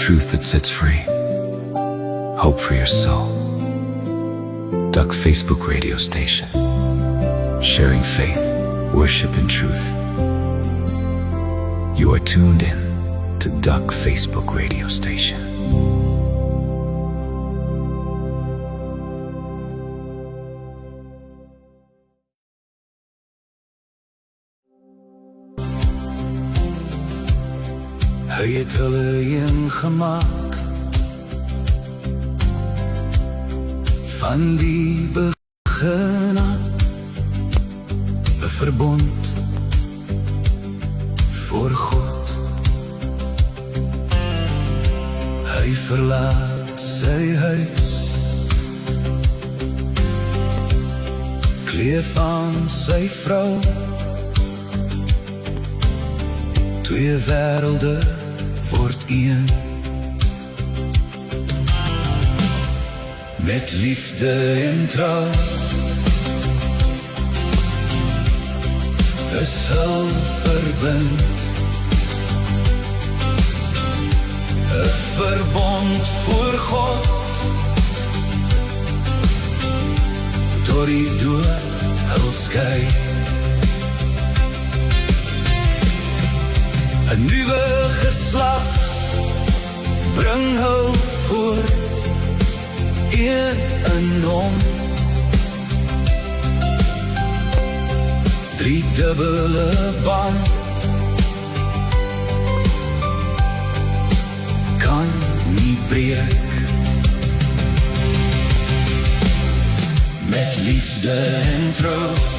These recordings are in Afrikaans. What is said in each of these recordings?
Truth that sets free. Hope for your soul. Duck Facebook radio station. Sharing faith, worship and truth. You are tuned in to Duck Facebook radio station. Hy het hulle een gemaak van die begin af, 'n verbond voor God. Hy verlaat sy huis, kleef aan sy vrou, twee wêrelde word een. Met liefde en trou is hul verbind, 'n verbond voor God, tot die dood hul skei. 'n nuwe geslag bring hul voort, een in hom. Drie dubbele band kan nie breek. Met liefde en troost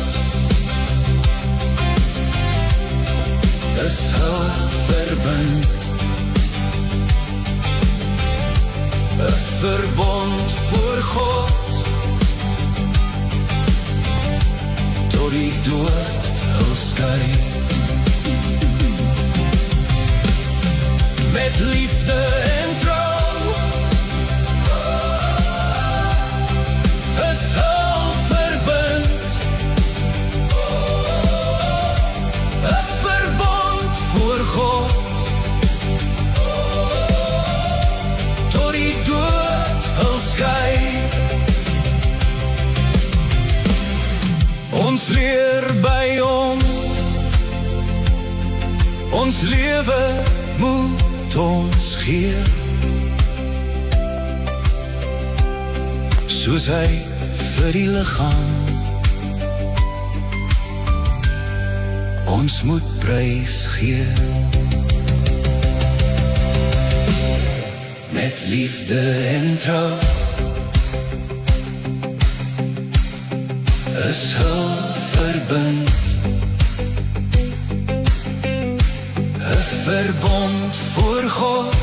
is hul verbind, 'n verbond voor God, tot die dood hul skei. Met liefde en trou is hul verbind, 'n verbond voor God, tot die dood hul skei. Ons leer by hom, ons lewe moet ons gee, soos hy vir die liggaam. Ons moet prys gee. Met liefde en trou is hul verbind, 'n verbond voor God,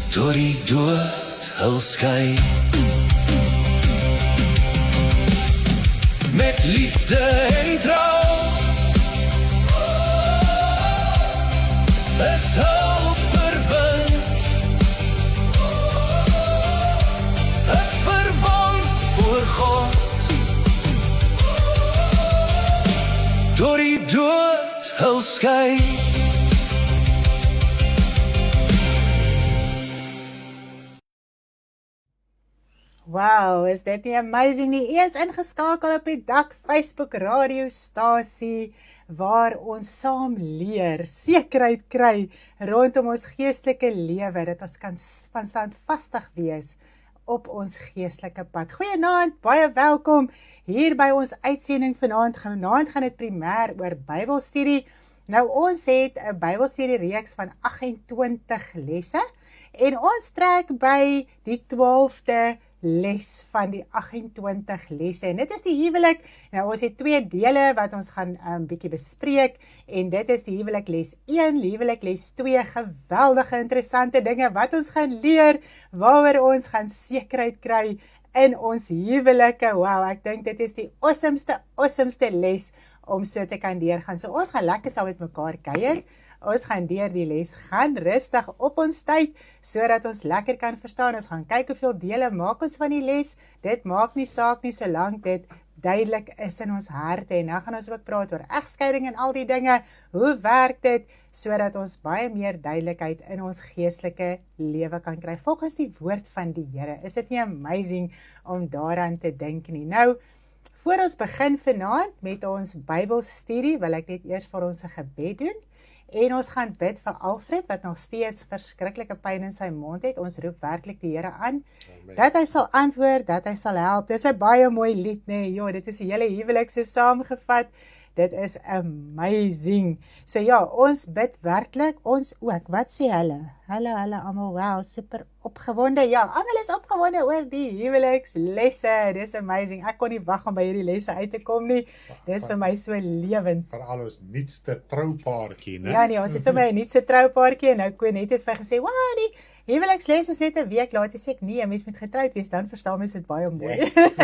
tot die dood hul skei. Met liefde en trou is hul verbind, 'n verbond voor God, tot die dood hul skei. Wow, is dit nie amazing nie? U is ingeskakel op die Duck Facebook radiostasie waar ons saam leer, sekerheid kry rondom ons geestelike lewe, dat ons kan standvastig wees op ons geestelike pad. Goeienaand, baie welkom hier by ons uitsending vanaand. Vanaand gaan dit primêr oor Bybelstudie. Nou ons het 'n Bybelstudie reeks van 28 lesse en ons trek by die 12de les van die 28 lesse. En dit is die huwelik. Nou ons het 2 dele wat ons gaan bietjie bespreek en dit is die huwelik les 1, huwelik les 2, geweldige interessante dinge wat ons gaan leer, waaroor ons gaan sekerheid kry in ons huwelike. Wow, ek dink dit is die awesomeste les om so te kan deurgaan. So ons gaan lekker saam met mekaar kuier. Ons gaan deur die les gaan rustig op ons tyd, sodat ons lekker kan verstaan. Ons gaan kyk hoeveel dele maak ons van die les. Dit maak nie saak nie, solank dit duidelik is in ons harte, en dan gaan ons ook praat oor egskeiding en al die dinge, hoe werk dit, sodat ons baie meer duidelikheid in ons geestelike lewe kan kry, volgens die woord van die Here. Is dit nie amazing om daaraan te dink nie? Nou, voor ons begin vanaand met ons Bybelstudie, wil ek net eers vir ons 'n gebed doen, en ons gaan bid vir Alfred, wat nog steeds verskriklike pyn in sy mond het. Ons roep werklik die Here aan, dat hy sal antwoord, dat hy sal help. Dit is 'n baie mooi lied, nee, joh, dit is die hele huwelik so saamgevat. Dit is amazing. So ja, ons bid werklik, ons ook. Wat sê hulle? Hulle almal, wow, super opgewonde. Ja, almal is opgewonde oor die huwelikslesse. Dis amazing. Ek kon nie wag om by hierdie lesse uit te kom nie. Dis vir my so lewend. Veral ons nuutste troupaartjie, né? Ja nee, ons het sommer 'n nuutste troupaartjie en nou Konet het vir my gesê, "Wow, die huweliksles is net 'n week later." Sê ek, "Nee, mens moet getroud wees, dan verstaan mens dit baie mooi." Yes.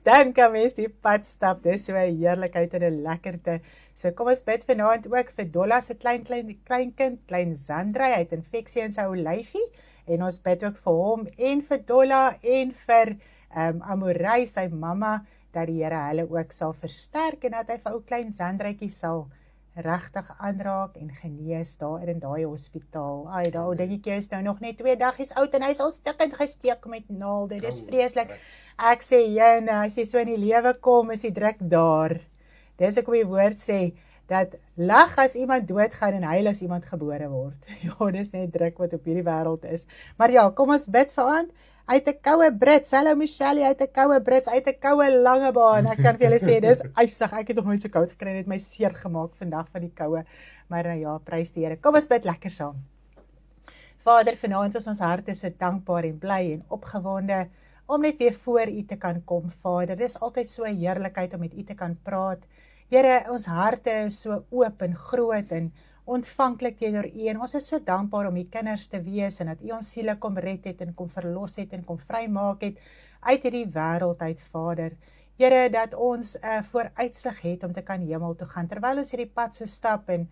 Dan kan mens die pad stap. Dis so 'n heerlikheid en 'n lekkerte. So kom ons bid vanaand ook vir Dolla se kleinkind, klein Zandra, hy het infeksie in sy olyfie, en ons bid ook vir hom en vir Dolla en vir Amorey, sy mamma, dat die Here hulle ook sal versterk en dat hy vir ou klein Zandratjie sal regtig aanraak en genees daar in daai hospitaal. Ai, daai ou dingetjie is nou nog net 2 dagies oud en hy's al stikkend gesteek met naalde. Dis vreeslik. Ek sê, Jane, as jy so in die lewe kom, is die druk daar. Dis ek op die woord sê, dat lag as iemand doodgaan en huil as iemand gebore word. Ja, dis net druk wat op hierdie wêreld is. Maar ja, kom ons bid vanaand. Uit 'n koue Brits, hallo Michelle, uit 'n koue Brits, uit 'n koue Langebaan. Ek kan vir julle sê, dis ysig. Ek het nog nooit so koud gekry, het my seer gemaak vandag van die koue. Maar ja, prys die Here. Kom ons bid lekker saam. Vader, vanaand is ons harte so dankbaar en bly en opgewonde om net weer voor U te kan kom, Vader. Dis altyd so 'n heerlikheid om met U te kan praat. Here, ons harte is so oop en groot en ontvanklik teenoor U, en ons is so dankbaar om U kinders te wees en dat U ons siele kom red het en kom verlos het en kom vrymaak het uit hierdie wêreld uit, Vader. Here, dat ons 'n vooruitsig het om te kan hemel toe gaan, terwyl ons hierdie pad so stap en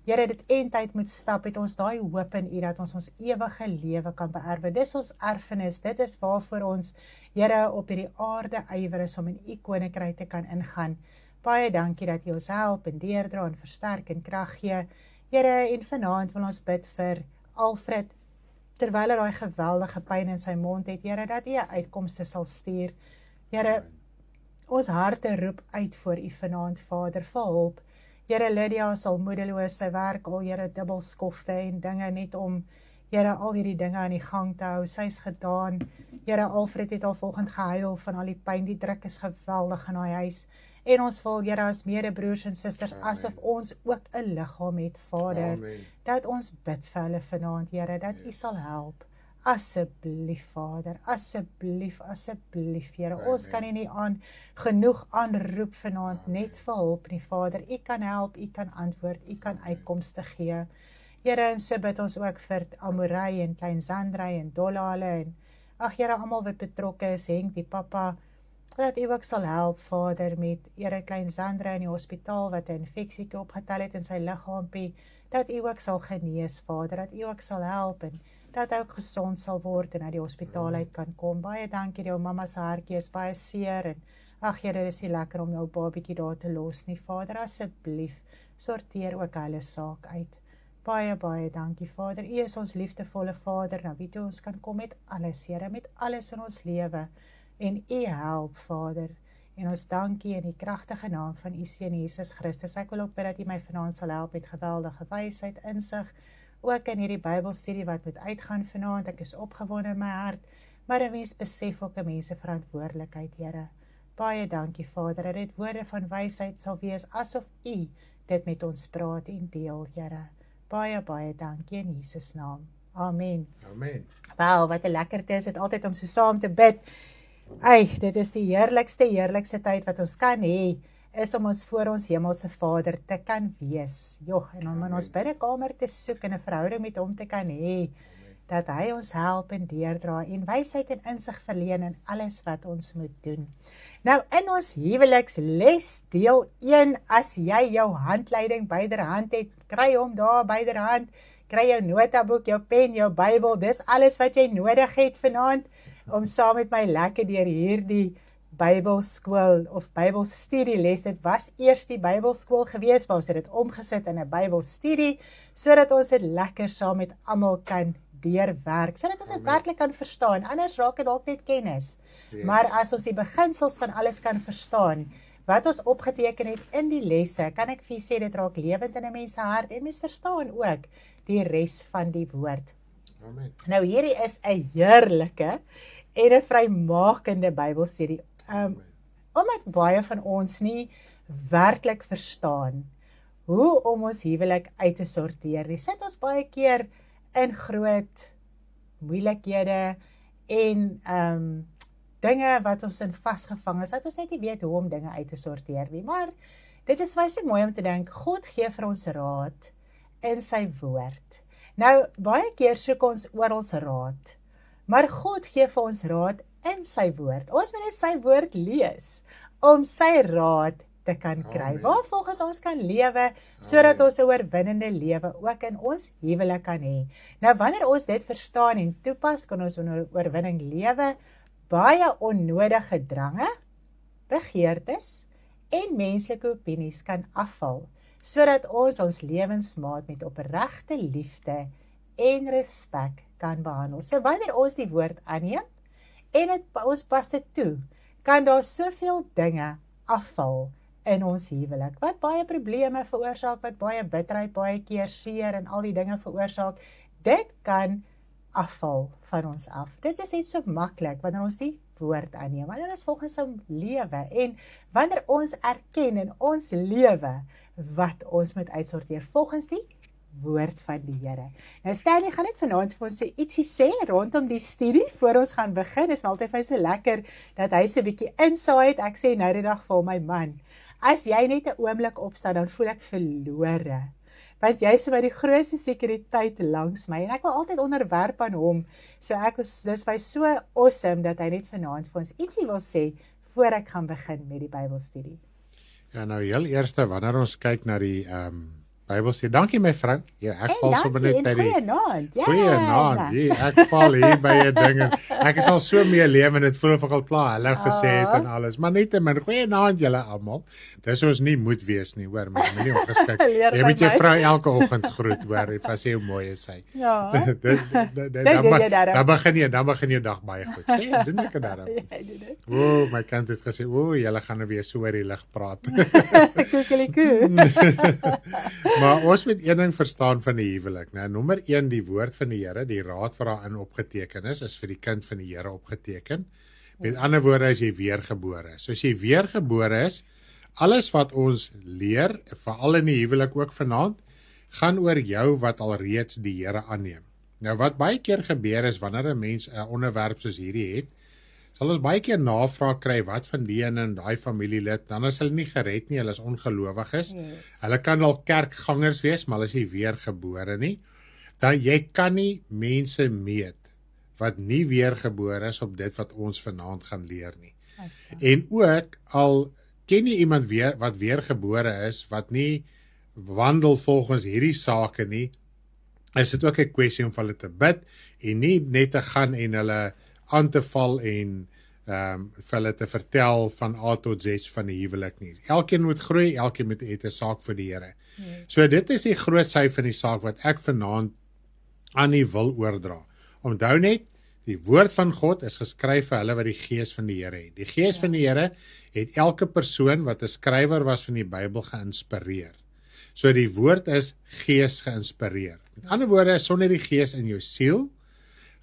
Here, dit eindtyd moet stap, het ons daai hoop in U dat ons ewige lewe kan beerwe. Dis ons erfenis, dit is waarvoor ons, Here, op hierdie aarde ywer is om in U koninkryk te kan ingaan. Baie dankie dat U ons help en deurdra en versterk en krag gee. Here, en vanaand wil ons bid vir Alfred, terwyl hy daai geweldige pyn in sy mond het, Here, dat U 'n uitkomste sal stuur. Here, ons harte roep uit voor U vanaand, Vader, vir hulp. Here, Lydia sal moedeloos, sy werk al, Here, dubbelskofte en dinge net om, Here, al hierdie dinge aan die gang te hou. Sy's gedaan. Here, Alfred het al vanoggend gehuil van al die pyn, die druk is geweldig in daai huis. En ons wil, Here, as medebroers en susters, asof ons ook 'n liggaam het, Vader, Amen. dat ons bid vir hulle vanaand, Here, dat U sal help. Asseblief, Vader, asseblief, Here. Ons kan U nie genoeg aanroep vanaand net vir hulp nie, Vader. U kan help, U kan antwoord, U kan uitkomste gee. Here, en so bid ons ook vir Amorey en klein Zandrey en Dolla en Here, almal wat betrokke is, Henk, die pappa, dat U ook sal help, Vader, met Here klein Zandrey in die hospitaal wat 'n infeksie opgetel het in sy liggaampie, dat U ook sal genees, Vader, dat U ook sal help en dat hy ook gesond sal word en uit die hospitaal uit kan kom. Baie dankie, jou mamma se hartjie is baie seer en Here, dit is nie lekker om jou babietjie daar te los nie, Vader, asseblief, sorteer ook hulle saak uit. Baie dankie, Vader. U is ons liefdevolle Vader, na wie toe ons kan kom met alles, Here, met alles in ons lewe. En U help, Vader, en ons dankie in die kragtige naam van U Seun Jesus Christus. Ek wil ook bid dat U my vanaand sal help met geweldige wysheid, insig, ook in hierdie Bybelstudie wat moet uitgaan vanaand. Ek is opgewonde in my hart, maar 'n mens besef ook 'n mens se verantwoordelikheid, Here. Baie dankie, Vader, dat dit woorde van wysheid sal wees, asof U dit met ons praat en deel, Here. Baie dankie in Jesus naam. Amen. Amen. Wow, wat 'n lekkerte is dit altyd om so saam te bid. Dit is die heerlikste tyd wat ons kan hê, is om ons voor ons hemelse Vader te kan wees. En om in ons binnekamer te soek en 'n verhouding met hom te kan hê, dat hy ons help en deurdra en wysheid en insig verleen in alles wat ons moet doen. Nou, in ons huweliksles deel 1, as jy jou handleiding byderhand het, kry hom daar byderhand, kry jou notaboek, jou pen, jou Bybel, dis alles wat jy nodig het vanaand, om saam met my lekker deur hierdie Bybelskool of Bybelstudieles. Dit was eers die Bybelskool gewees, maar ons het dit omgesit in 'n Bybelstudie, sodat ons dit lekker saam met almal kan deurwerk, sodat ons dit werklik kan verstaan. Anders raak dit dalk net kennis. Yes. Maar as ons die beginsels van alles kan verstaan, wat ons opgeteken het in die lesse, kan ek vir julle sê, dit raak lewend in 'n mens se hart, en mens verstaan ook die res van die woord. Amen. Nou hierdie is 'n heerlike en 'n vrymakende Bybelstudie. Omdat baie van ons nie werklik verstaan hoe om ons huwelik uit te sorteer nie, sit ons baie keer in groot moeilikhede en dinge wat ons in vasgevang is, dat ons net nie weet hoe om dinge uit te sorteer nie. Maar dit is baie so mooi om te dink, God gee vir ons raad in sy woord. Nou, baie keer soek ons oral raad, maar God gee vir ons raad in sy woord. Ons moet net sy woord lees, om sy raad te kan kry, waar volgens ons kan lewe, sodat ons 'n oorwinnende lewe ook in ons huwelik kan hê. Nou, wanneer ons dit verstaan en toepas, kan ons 'n oorwinning lewe, baie onnodige drange, begeertes en menslike opinies kan afval, sodat ons lewensmaat met opregte liefde en respek kan behandel. So wanneer ons die woord aanneem en ons pas dit toe, kan daar soveel dinge afval in ons huwelik, wat baie probleme veroorsaak, wat baie bitterheid, baie keer seer en al die dinge veroorsaak. Dit kan afval van ons af. Dit is net so maklik wanneer ons die woord aanneem, wanneer ons volgens hom lewe en wanneer ons erken in ons lewe wat ons moet uitsorteer volgens die woord van die Here. Nou Stanley gaan net vanaand vir ons so ietsie sê rondom die studie voor ons gaan begin. Dit is altyd vir my so lekker dat hy so 'n bietjie insaai het. Ek sê nou die dag vir my man, as jy net 'n oomblik opstaan, dan voel ek verlore. Want jy is by die grootste sekuriteit langs my en ek wil altyd onderwerp aan hom. So dis my so awesome dat hy net vanaand vir ons ietsie wil sê voor ek gaan begin met die Bybelstudie. Ja, nou heel eerste, wanneer ons kyk na die Bybelstudie. Dankie my vrou. Ja, ek val sommer net by die Goeienaand. Goeienaand. Ja, ek val hier by 'n ding en ek is al so mee lewe en dit voel of ek al klaar hulle gesê het en alles. Maar net min goeienaand julle almal. Dis ons nie moet wees nie, hoor, mens moet nie ongeskik. Jy moet jou vrou elke oggend groet, hoor, en vas sê hoe mooi is sy. Ja. Dan begin jou dag baie goed. Sê, doen ek dit daarom. O, my kind het gesê, julle gaan nou weer so oor die lig praat. Koekelikoe. Maar ons moet een ding verstaan van die huwelik. Nou, nommer 1, die woord van die Here, die raad wat daarin opgeteken is vir die kind van die Here opgeteken. Met ander woorde, as jy weergebore is. So as jy weergebore is, alles wat ons leer, veral in die huwelik ook vanaand, gaan oor jou wat alreeds die Here aanneem. Nou wat baie keer gebeur is, wanneer 'n mens 'n onderwerp soos hierdie het, sal ons baie keer navraag kry, wat van die en daai familielid, dan is hulle nie gered nie, hulle is ongelowiges. Yes. Hulle kan al kerkgangers wees, maar hulle is nie weergebore nie. Dan jy kan nie mense meet wat nie weergebore is op dit wat ons vanaand gaan leer nie. En ook, al ken jy iemand wat weergebore is, wat nie wandel volgens hierdie sake nie, is dit ook 'n kwessie om vir hulle te bid, en nie net te gaan en hulle aan te val en vir hulle te vertel van A tot Z van die huwelik nie. Elkeen moet groei, elkeen moet het 'n saak vir die Here. So dit is die groot sy van die saak wat ek vanaand aan u wil oordra. Onthou net, die woord van God is geskryf vir hulle wat die gees van die Here het. Die gees van die Here het elke persoon wat 'n skrywer was van die Bybel geïnspireer. So die woord is gees geïnspireer. Met ander woorde, sonder die gees in jou siel,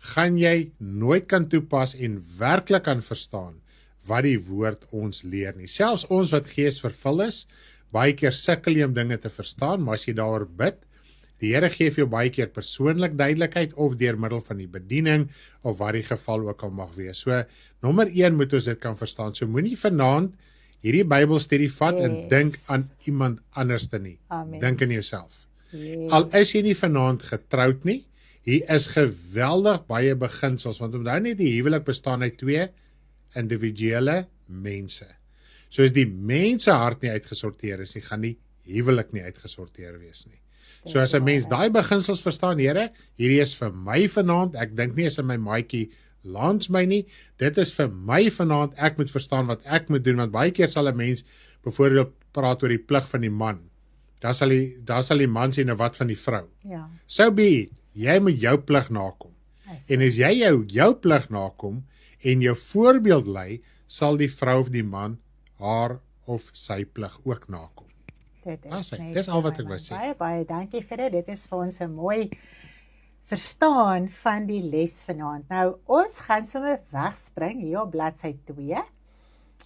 gaan jy nooit kan toepas en werklik kan verstaan wat die woord ons leer nie. Selfs ons wat gees vervul is, baie keer sukkel jy om dinge te verstaan, maar as jy daaroor bid, die Here gee vir jou baie keer persoonlik duidelikheid of deur middel van die bediening of wat die geval ook al mag wees. So, nommer 1 moet ons dit kan verstaan. So moenie vanaand hierdie Bybelstudie vat en dink aan iemand anderste nie. Amen. Dink aan jouself. Al is jy nie vanaand getroud nie, hier is geweldig baie beginsels, want onthou net die huwelik bestaan uit 2 individuele mense. So as die mense hart nie uitgesorteer is nie, gaan die huwelik nie uitgesorteer wees nie. So as 'n mens daai beginsels verstaan, Here, hierdie is vir my vanaand, ek dink nie is in my maatjie langs my nie, dit is vir my vanaand, ek moet verstaan wat ek moet doen, want baie keer sal 'n mens byvoorbeeld praat oor die plig van die man, daar sal die man sê, nou wat van die vrou? Ja. So be it, jy moet jou plig nakom, en as jy jou plig nakom, en jou voorbeeld lei, sal die vrou of die man haar of sy plig ook nakom. Dis al wat ek wou sê. Baie dankie vir dit. Dit is vir ons 'n mooi verstaan van die les vanaand. Nou, ons gaan sommer wegspring hier op bladsy 2.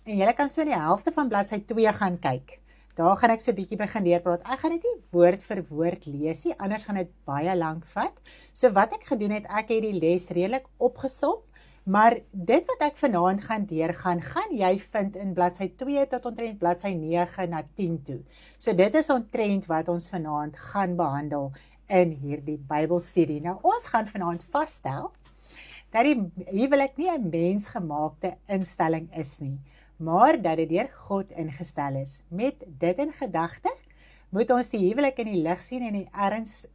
En julle kan so in die helfte van bladsy 2 gaan kyk. Daar gaan ek so 'n bietjie begin deurpraat. Ek gaan dit nie woord vir woord lees nie, anders gaan dit baie lank vat. So wat ek gedoen het, ek het die les redelik opgesom. Maar dit wat ek vanaand gaan deurgaan, gaan jy vind in bladsy 2 tot omtrent bladsy 9 na 10 toe. So dit is omtrent wat ons vanaand gaan behandel in hierdie Bybelstudie. Nou ons gaan vanaand vasstel dat die huwelik nie 'n mensgemaakte instelling is nie, maar dat dit deur God ingestel is. Met dit in gedagte, moet ons die huwelik in die lig sien en die erns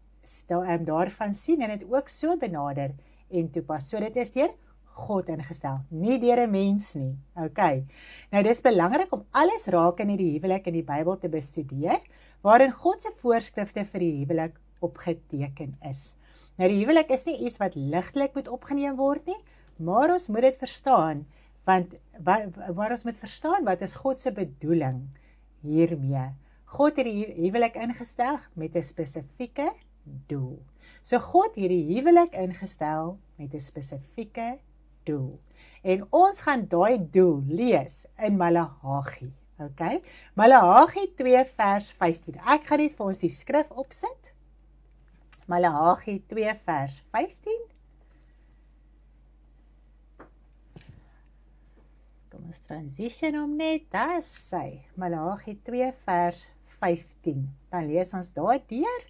daarvan sien en dit ook so benader en toepas. So dit is deur God ingestel, nie deur 'n mens nie. Okay. Nou dis belangrik om alles rakende die huwelik in die Bybel te bestudeer, waarin God se voorskrifte vir die huwelik opgeteken is. Nou die huwelik is nie iets wat ligtelik moet opgeneem word nie, maar ons moet dit verstaan, want ons moet verstaan wat is God se bedoeling hiermee. God het die huwelik ingestel met 'n spesifieke doel. So God het die huwelik ingestel met 'n spesifieke doel. En ons gaan daai doel lees in Maleagi. Okay? Maleagi 2 vers 15. Ek gaan net vir ons die skrif opsit. Maleagi 2 vers 15. Kom ons transition om net, daar is sy. Maleagi 2 vers 15. Dan lees ons daar deur.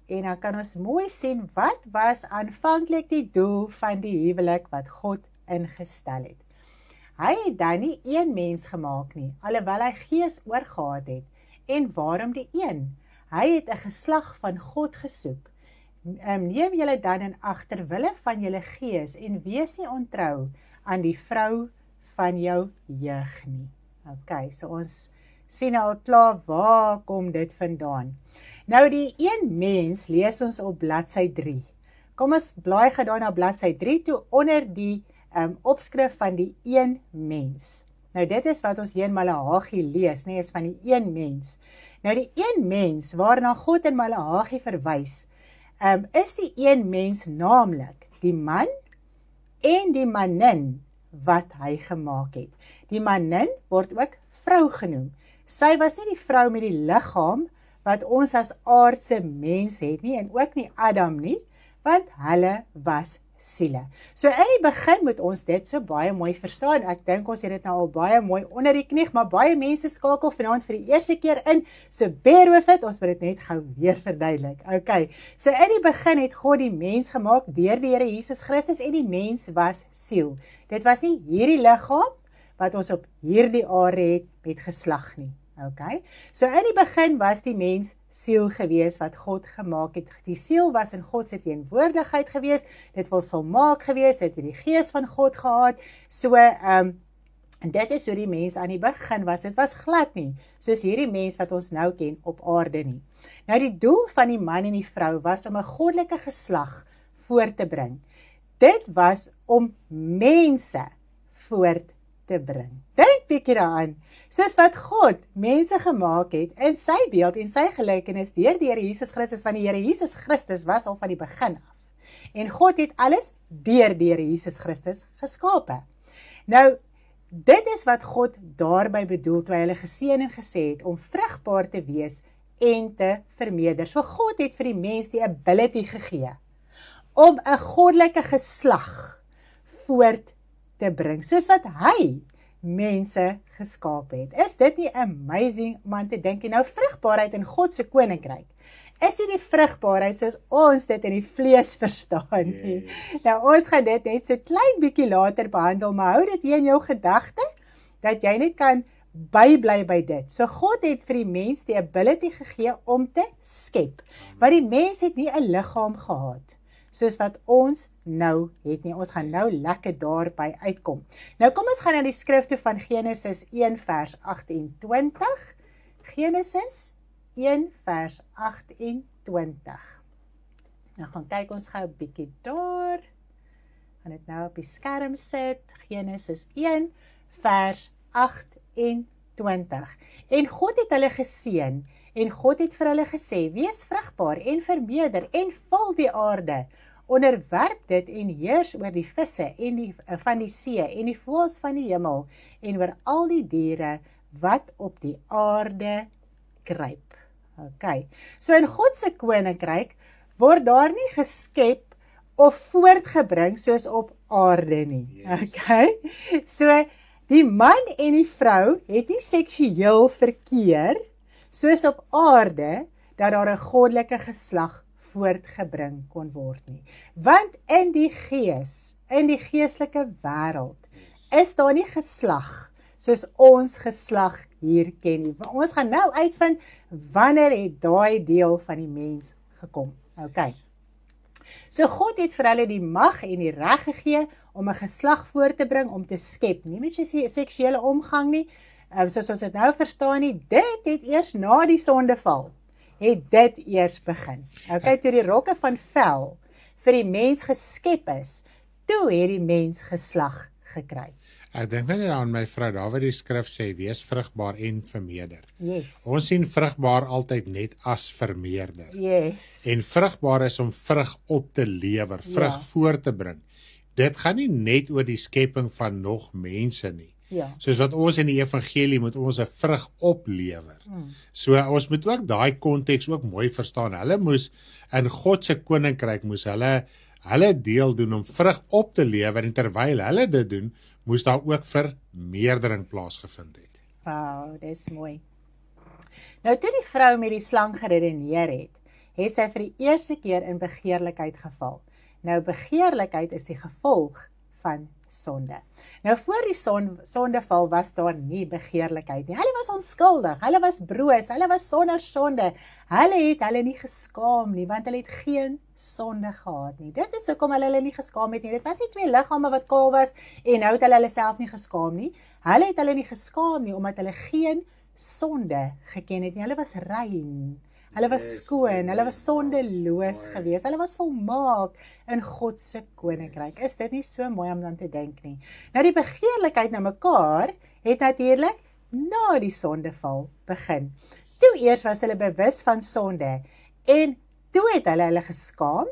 En dan kan ons mooi sien wat was aanvanklik die doel van die huwelik wat God ingestel het. Hy het dan nie een mens gemaak nie, alhoewel hy gees oorgehad het. En waarom die een? Hy het 'n geslag van God gesoek. Neem julle dan in ag ter wille van julle gees en wees nie ontrou aan die vrou van jou jeug nie. Okay, so ons sien al klaar waar kom dit vandaan. Nou die een mens lees ons op bladsy 3. Kom ons blaai gedaan na bladsy 3 toe onder die opskrif van die een mens. Nou dit is wat ons hier in Maleagi lees, nie is van die een mens. Nou die een mens waarna God in Maleagi verwys, is die een mens naamlik die man en die manin wat hy gemaak het. Die manin word ook vrou genoem. Sy was nie die vrou met die liggaam wat ons as aardse mens het nie, en ook nie Adam nie, want hulle was siele. So in die begin moet ons dit so baie mooi verstaan. Ek dink ons het dit nou al baie mooi onder die knie, maar baie mense skakel vanaand vir die eerste keer in, so bear with it, ons moet dit net gou weer verduidelik. Okay, so in die begin het God die mens gemaak deur die Here Jesus Christus en die mens was siel. Dit was nie hierdie liggaam wat ons op hierdie aarde het met geslag nie. Okay, so in die begin was die mens siel gewees wat God gemaak het. Die siel was in God se teenwoordigheid gewees, dit was volmaak gewees, het die gees van God gehad, so, en dit is hoe die mens aan die begin was, dit was glad nie, soos hierdie mens wat ons nou ken op aarde nie. Nou die doel van die man en die vrou was om 'n goddelike geslag voor te bring. Dit was om mense voort te bring. Dink bietjie daaraan. Soos wat God mense gemaak het in sy beeld en sy gelykenis deur die Here Jesus Christus, want die Here Jesus Christus was al van die begin af. En God het alles deur die Here Jesus Christus geskape. Nou, dit is wat God daarby bedoel toe hy hulle geseën en gesê het om vrugbaar te wees en te vermeerder. So God het vir die mens die ability gegee om 'n goddelike geslag voort te bring, soos wat hy mense geskaap het. Is dit nie amazing om aan te dink? Nou vrugbaarheid in God se koninkryk is nie die vrugbaarheid soos ons dit in die vlees verstaan nie. Yes. Nou ons gaan dit net so klein bietjie later behandel, maar hou dit hier in jou gedagte, dat jy net kan bybly by dit. So God het vir die mens die ability gegee om te skep, want die mens het nie 'n liggaam gehad, soos wat ons nou het nie. Ons gaan nou lekker daarby uitkom. Nou kom ons gaan na die skrif toe van Genesis 1 vers 28. Genesis 1 vers 28. Nou gaan kyk ons gou 'n bietjie daar. Gaan dit nou op die skerm sit. Genesis 1 vers 28. En God het hulle geseën en God het vir hulle gesê: wees vrugbaar en vermeerder en vul die aarde. Onderwerp dit en heers oor die visse en van die see en die voëls van die hemel en oor al die diere wat op die aarde kruip. Okay. So in God se koninkryk word daar nie geskep of voortgebring soos op aarde nie. Yes. Okay. So die man en die vrou het nie seksueel verkeer soos op aarde dat daar 'n goddelike geslag voortgebring kon word nie. Want in die geestelike wêreld is daar nie geslag soos ons geslag hier ken nie. Ons gaan nou uitvind wanneer het daai deel van die mens gekom. Okay. So God het vir hulle die mag en die reg gegee om 'n geslag voort te bring, om te skep. Nie met seksuele omgang nie, soos ons dit nou verstaan nie. Dit het eers na die sondeval, het dit eers begin. Okay, toe die rokke van vel vir die mens geskep is, toe het die mens geslag gekry. Ek dink net aan my vrou, daar waar die skrif sê, wees vrugbaar en vermeerder. Yes. Ons sien vrugbaar altyd net as vermeerder. Yes. En vrugbaar is om vrug op te lewer, vrug Ja. voor te bring. Dit gaan nie net oor die skepping van nog mense nie. Ja. Soos wat ons in die evangelie moet ons 'n vrug oplewer. So ons moet ook daai konteks ook mooi verstaan. Hulle moes in God se koninkryk moes hulle deel doen om vrug op te lewer, en terwyl hulle dit doen, moes daar ook vermeerdering plaasgevind het. Wow, dis mooi. Nou toe die vrou met die slang geredeneer het sy vir die eerste keer in begeerlikheid geval. Nou begeerlikheid is die gevolg van sonde. Nou voor die sondeval was daar nie begeerlikheid nie. Hulle was onskuldig, hulle was broos, hulle was sonder sonde. Hulle het hulle nie geskaam nie, want hulle het geen sonde gehad nie. Dit is hoekom hulle nie geskaam het nie. Dit was nie twee liggame wat kaal was en nou het hulle self nie geskaam nie. Hulle het hulle nie geskaam nie omdat hulle geen sonde geken het nie. Hulle was rein. Hulle was skoon, hulle was sondeloos geweest. Hulle was volmaak in God se koninkryk. Is dit nie so mooi om dan te dink nie? Nou die begeerlikheid na mekaar het natuurlik na die sondeval begin. Toe eers was hulle bewus van sonde en toe het hulle geskaam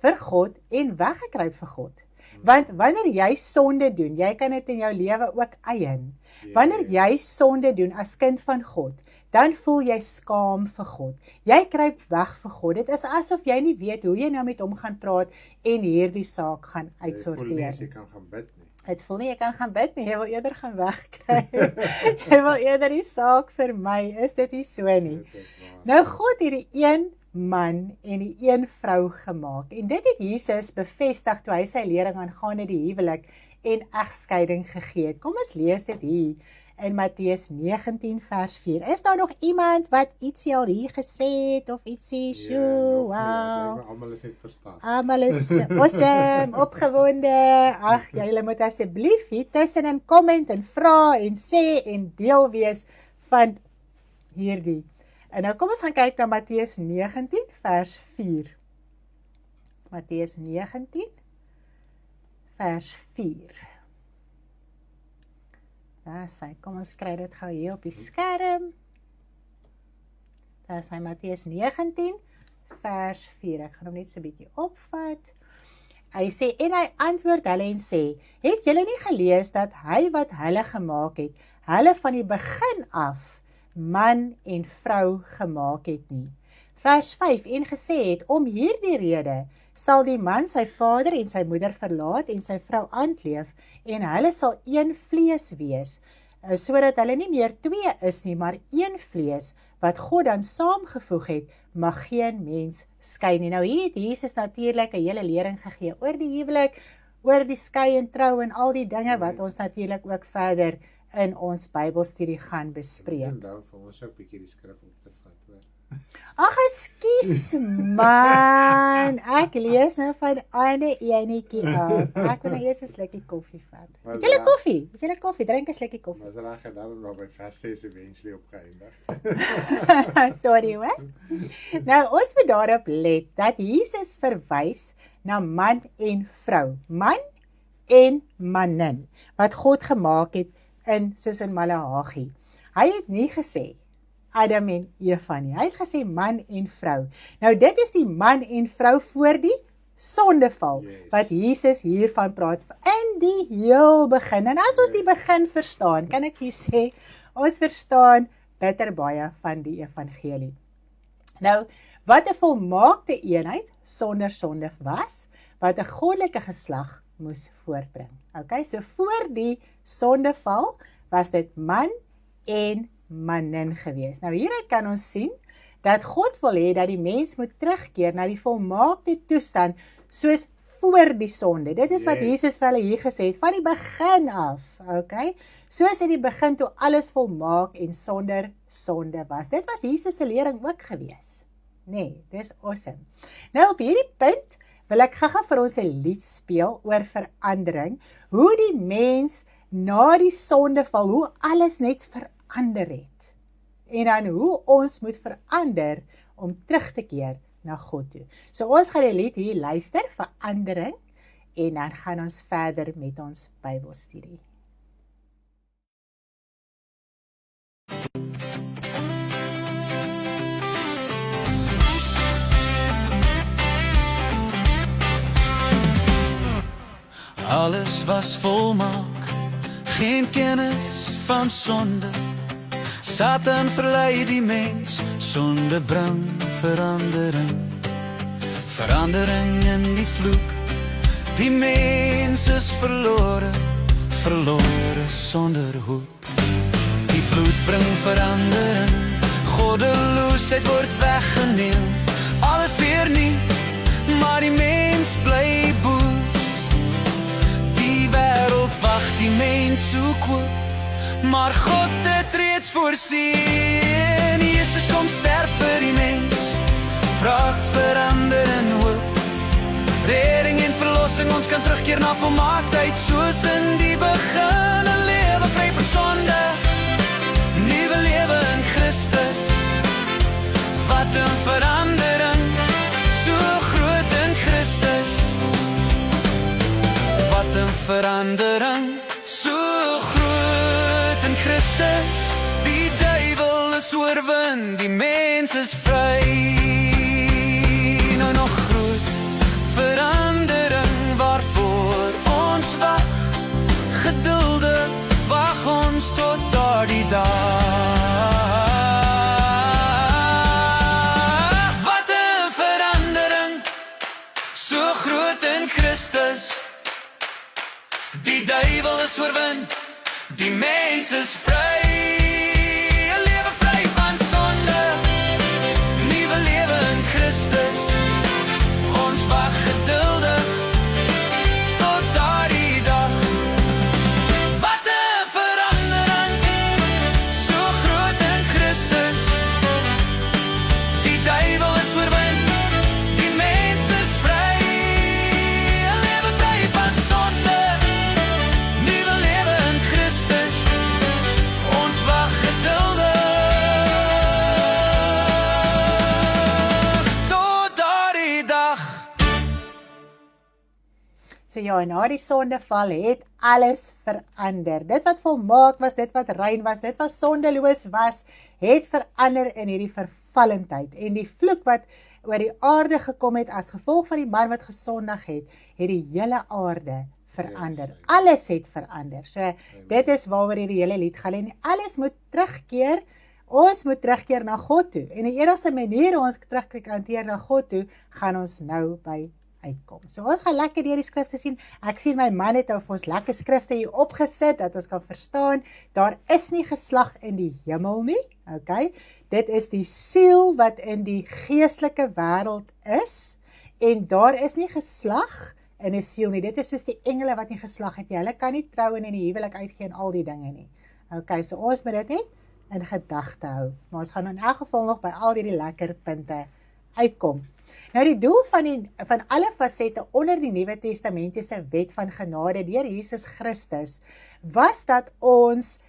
vir God en weggekruip vir God. Want wanneer jy sonde doen, jy kan dit in jou lewe ook eien. Wanneer jy sonde doen as kind van God, dan voel jy skaam vir God. Jy kruip weg vir God. Dit is asof jy nie weet hoe jy nou met hom gaan praat en hierdie saak gaan uitsorteer. Jy kan gaan bid nie. Dit voel nie jy kan gaan bid nie, jy wil eerder gaan wegkry. Jy wil eerder die saak vermy, is dit nie so nie? Dit is waar. Nou God het die een man en die een vrou gemaak. En dit het Jesus bevestig toe hy sy lering aangaande die huwelik en egskeiding gegee het. Kom ons lees dit hier in Matteus 19 vers 4. Is daar nog iemand wat ietsie al hier gesê het of ietsie? Wow. Almal is net verstaan. Almal is awesome, opgewonde. Ag, julle moet asseblief hier tussenin comment en vra en sê en deel wees van hierdie. En nou kom ons gaan kyk na Matteus 19 vers 4. Matteus 19 vers 4. Daar sê, kom ons kry dit gou hier op die skerm. Daar sê Matteus 19 vers 4. Ek gaan hom net so 'n bietjie opvat. Hy sê, en hy antwoord hulle en sê, het julle nie gelees dat hy wat hulle gemaak het, hulle van die begin af man en vrou gemaak het nie. Vers 5, en gesê het, om hierdie rede sal die man sy vader en sy moeder verlaat en sy vrou aankleef, en hulle sal een vlees wees, sodat hulle nie meer twee is nie, maar een vlees, wat God dan saamgevoeg het, mag geen mens skei nie. Nou hier het Jesus natuurlik 'n hele lering gegee oor die huwelik, oor die skei en trou en al die dinge wat ons natuurlik ook verder in ons Bybelstudie gaan bespreek. En dan vir ons ook 'n bietjie die skrif op te vat, hoor. Ag, ekskuus man, ek lees nou van ander enetjie af. Ek wil nou eers 'n slukkie koffie vat. Het julle koffie? Is julle koffie? Drink 'n slukkie koffie. Was reg gedaan om by vers 6 eventually opgeëindig. Sorry hoor. Nou, ons moet daarop let dat Jesus verwys na man en vrou. Man en manin, wat God gemaak het soos in Maleagi. Hy het nie gesê Adam en Eva nie. Hy het gesê man en vrou. Nou dit is die man en vrou voor die sondeval, wat Jesus hiervan praat, in die heel begin. En as ons die begin verstaan, kan ek vir sê, ons verstaan bitter baie van die evangelie. Nou, wat 'n volmaakte eenheid sonder sonde was, wat 'n goddelike geslag moes voortbring. Okay, so voor die sondeval was dit man en manin gewees. Nou hieruit kan ons sien dat God wil hê dat die mens moet terugkeer na die volmaakte toestand soos voor die sonde. Dit is wat Jesus vir hulle hier gesê het van die begin af. Okay, soos in die begin toe alles volmaak en sonder sonde was. Dit was Jesus se lering ook gewees. Nee, dis awesome. Nou op hierdie punt wil ek gou vir ons 'n lied speel oor verandering, hoe die mens na die sondeval, hoe alles net verander het. En dan hoe ons moet verander om terug te keer na God toe. So ons gaan die lied hier luister, verandering, en dan gaan ons verder met ons Bybelstudie. Alles was volmaak, geen kennis van sonde. Satan verlei die mens, sonde bring verandering. Verandering in die vloek, die mens is verlore, verlore sonder hoop. Die vloed bring verandering, goddeloosheid word weggeneem. Alles weer nie, maar die mens bly boos. Wêreld wag, die mens soek hoop, maar God het reeds voorsien. Jesus kom sterf vir die mens, wraak verander in hoop. Redding en verlossing, ons kan terugkeer na volmaaktheid, soos in die begin. 'n lewe vry van sonde, nuwe lewe in Christus. Wat 'n verandering, so groot in Christus. Wat 'n verandering, so groot in Christus. Die duiwel is oorwin, die mens is vry. Nou nog groot verandering, waarvoor ons wag. Geduldig wag ons tot daardie dag. Wat 'n verandering, so groot in Christus. Die duiwel is oorwin, die mens is vry. 'n lewe vry van sonde, nuwe lewe in Christus. Ons wag geduldig tot daardie dag. Wat 'n verandering, so groot in Christus. Die duiwel is oorwin, die mens is vry. 'n lewe vry van sonde, So ja, na die sondeval het alles verander. Dit wat volmaak was, dit wat rein was, dit wat sondeloos was, het verander in hierdie vervallendheid. En die vloek wat oor die aarde gekom het as gevolg van die man wat gesondig het die hele aarde verander. Alles het verander. So dit is waaroor hierdie hele lied gaan. En alles moet terugkeer. Ons moet terugkeer na God toe. En die enigste manier ons terugkeer na God toe, gaan ons nou by uitkom. So ons gaan lekker deur die skrifte sien. Ek sien my man het vir ons lekker skrifte hier opgesit, dat ons kan verstaan, daar is nie geslag in die hemel nie, okay? Dit is die siel wat in die geestelike wêreld is, en daar is nie geslag in 'n siel nie. Dit is soos die engele wat nie geslag het nie. Hulle kan nie trou en in die huwelik uitgee en al die dinge nie. Okay, so ons moet dit net in gedagte hou. Maar ons gaan in elk geval nog by al hierdie lekker punte uitkom. Nou die doel van alle fasette onder die Nuwe Testamentiese wet van genade deur Jesus Christus was dat ons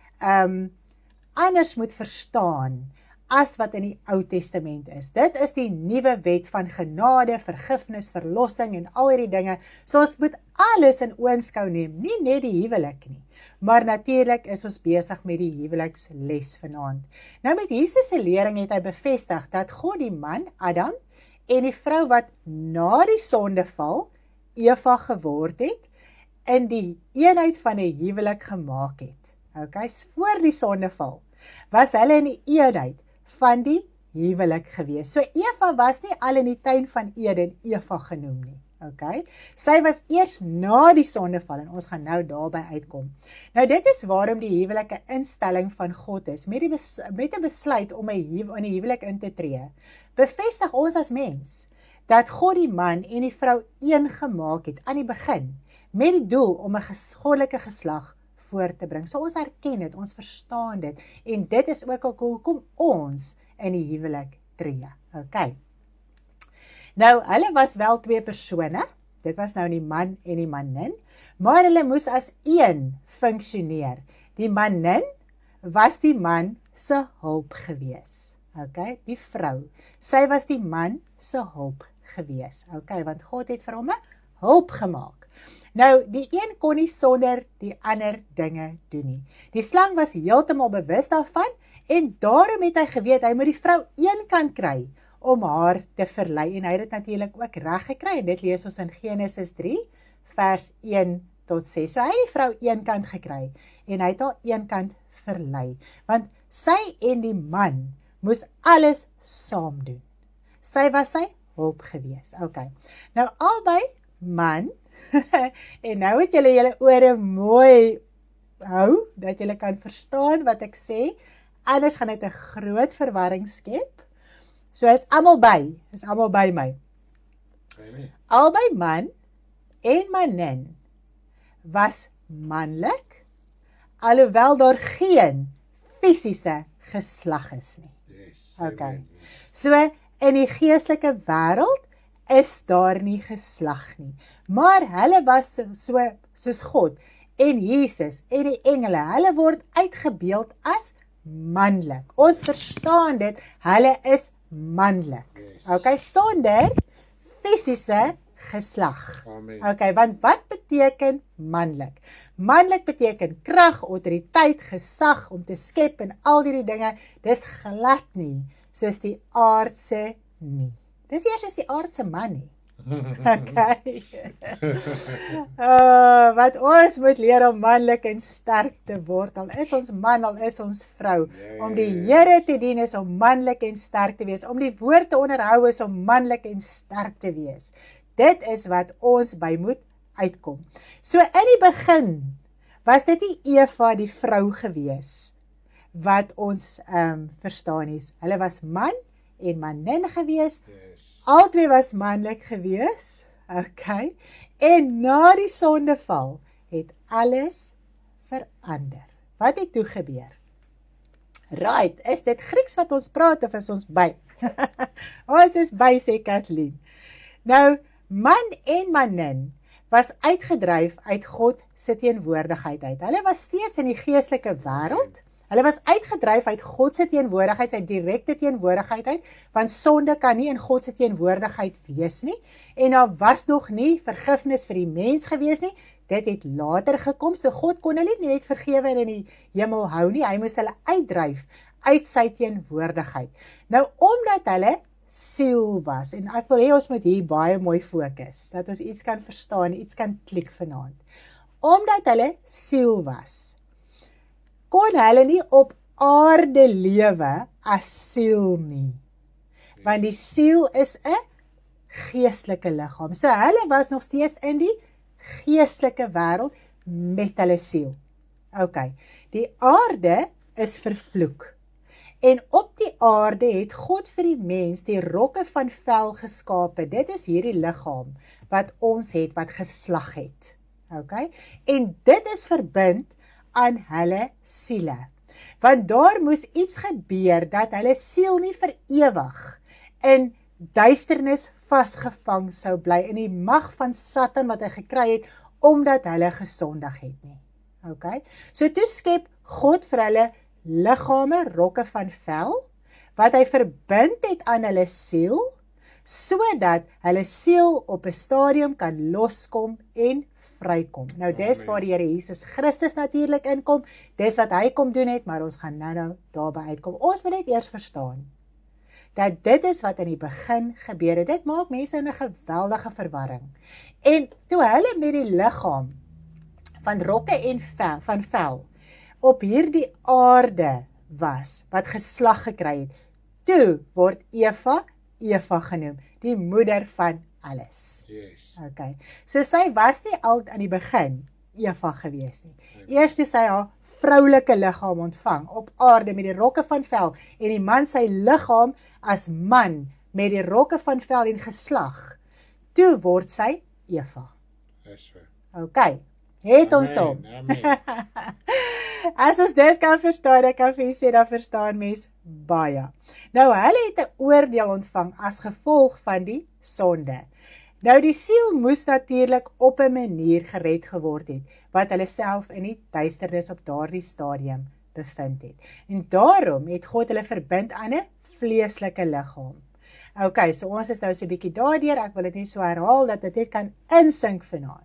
anders moet verstaan as wat in die Ou Testament is. Dit is die nuwe wet van genade, vergifnis, verlossing en al hierdie dinge. So ons moet alles in oënskou neem, nie net die huwelik nie. Maar natuurlik is ons besig met die huweliksles vanaand. Nou met Jesus se lering het hy bevestig dat God die man, Adam, en die vrou wat na die sondeval, Eva geword het, in die eenheid van die huwelik gemaak het. Okay, voor die sondeval was hulle in die eenheid van die huwelik gewees. So Eva was nie al in die tuin van Eden Eva genoem nie. Okay? Sy was eers na die sondeval en ons gaan nou daarby uitkom. Nou dit is waarom die huwelik 'n instelling van God is, met 'n besluit om in die huwelik in te tree. Bevestig ons as mens dat God die man en die vrou een gemaak het aan die begin met die doel om 'n goddelike geslag voor te bring. So ons erken dit, ons verstaan dit en dit is ook hoekom ons in die huwelik tree. Okay. Nou, hulle was wel twee persone, dit was nou die man en die manin, maar hulle moes as een funksioneer. Die manin was die man se hulp gewees. Okay, die vrou. Sy was die man se hulp gewees. Okay, want God het vir hom 'n hulp gemaak. Nou, die een kon nie sonder die ander dinge doen nie. Die slang was heeltemal bewus daarvan en daarom het hy geweet hy moet die vrou eenkant kry om haar te verlei en hy het dit natuurlik ook reg gekry en dit lees ons in Genesis 3 vers 1 tot 6. So hy het die vrou eenkant gekry en hy het haar eenkant verlei want sy en die man moes alles saam doen. Sy was sy hulp gewees. Okay. Nou albei man en nou het julle ore mooi hou, dat julle kan verstaan wat ek sê, anders gaan dit 'n groot verwarring skep. So is almal by my. Albei man en manin was manlik, alhoewel daar geen fisiese geslag is nie. Yes. Okay. So in die geestelike wêreld is daar nie geslag nie. Maar hulle was soos God en Jesus en die engele, hulle word uitgebeeld as manlik. Ons verstaan dit, hulle is manlik. Yes. Okay, sonder fisiese geslag. Amen. Okay, want wat beteken manlik? Manlik beteken krag, autoriteit, gesag om te skep en al die dinge. Dis glad nie soos die aardse nie. Dis eers as die aardse man nie. Okay. Wat ons moet leer om manlik en sterk te word, al is ons man, al is ons vrou. Om die Here te dien is om manlik en sterk te wees. Om die woord te onderhou is om manlik en sterk te wees. Dit is wat ons by moet uitkom. So in die begin was dit nie Eva die vrou gewees wat ons verstaan is. Hulle was man en manin gewees. Yes. Albei was manlik gewees. Okay. En na die sondeval het alles verander. Wat het toe gebeur? Right, is dit Grieks wat ons praat of is ons by? Ons is by, sê Kathleen. Nou, man en manin was uitgedryf uit God se teenwoordigheid uit. Hulle was steeds in die geestelike wêreld. Hulle was uitgedryf uit God se teenwoordigheid, sy direkte teenwoordigheid uit, want sonde kan nie in God se teenwoordigheid wees nie. En daar was nog nie vergifnis vir die mens gewees nie. Dit het later gekom, so God kon hulle nie net vergewe en in die hemel hou nie. Hy moes hulle uitdryf uit sy teenwoordigheid. Nou, omdat hulle siel was, en ek wil hê ons moet hier baie mooi fokus, dat ons iets kan verstaan, iets kan klik vanaand. Omdat hulle siel was, kon hulle nie op aarde lewe as siel nie. Want die siel is 'n geestelike liggaam. So hulle was nog steeds in die geestelike wêreld met hulle siel. Okay, die aarde is vervloek. En op die aarde het God vir die mens die rokke van vel geskape. Dit is hierdie liggaam wat ons het, wat geslag het. Okay? En dit is verbind aan hulle siele. Want daar moes iets gebeur dat hulle siel nie vir ewig in duisternis vasgevang sou bly in die mag van Satan wat hy gekry het omdat hulle gesondig het nie. Okay? So toe skep God vir hulle liggame, rokke van vel, wat hy verbind het aan hulle siel, sodat hulle siel op 'n stadium kan loskom en vrykom. Nou dis waar die Here Jesus Christus natuurlik inkom, dis wat hy kom doen het, maar ons gaan nou daarby uitkom. Ons moet net eers verstaan dat dit is wat in die begin gebeur het. Dit maak mense in 'n geweldige verwarring. En toe hulle met die liggaam van rokke en van vel op hierdie aarde was, wat geslag gekry het, toe word Eva genoem, die moeder van alles. Yes. Okay. So sy was nie al aan die begin Eva gewees nie. Eers toe sy haar vroulike liggaam ontvang op aarde met die rokke van vel en die man sy liggaam as man met die rokke van vel en geslag, toe word sy Eva. Dis so. Okay. Het ons hom. Amen. As ons dit kan verstaan, ek kan vir u sê, dan verstaan mens baie. Nou, hulle het 'n oordeel ontvang as gevolg van die sonde. Nou, die siel moes natuurlik op 'n manier gered geword het, wat hulle self in die duisternis op daardie stadium bevind het. En daarom het God hulle verbind aan 'n vleeslike liggaam. Okay, so ons is nou so 'n bietjie daardeur, ek wil dit nie so herhaal dat dit net kan insink vanaand.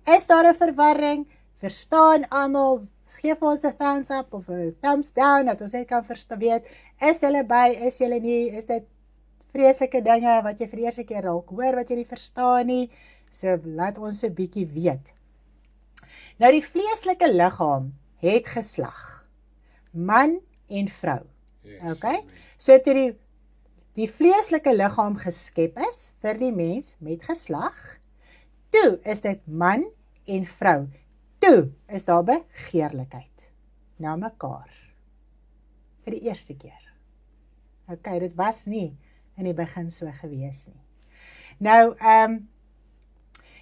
Is daar 'n verwarring? Verstaan almal? Geef ons 'n thumbs up of 'n thumbs down, dat ons net kan weet, is julle by, is julle nie, is dit vreeslike dinge wat jy vir die eerste keer dalk hoor, wat jy nie verstaan nie, so laat ons 'n bietjie weet. Nou die vleeslike liggaam het geslag, man en vrou, Yes, okay? amen. So toe die vleeslike liggaam geskep is vir die mens met geslag, toe is dit man en vrou. Toe is daar begeerlikheid na mekaar. Vir die eerste keer. Okay, dit was nie in die begin so gewees nie. Nou,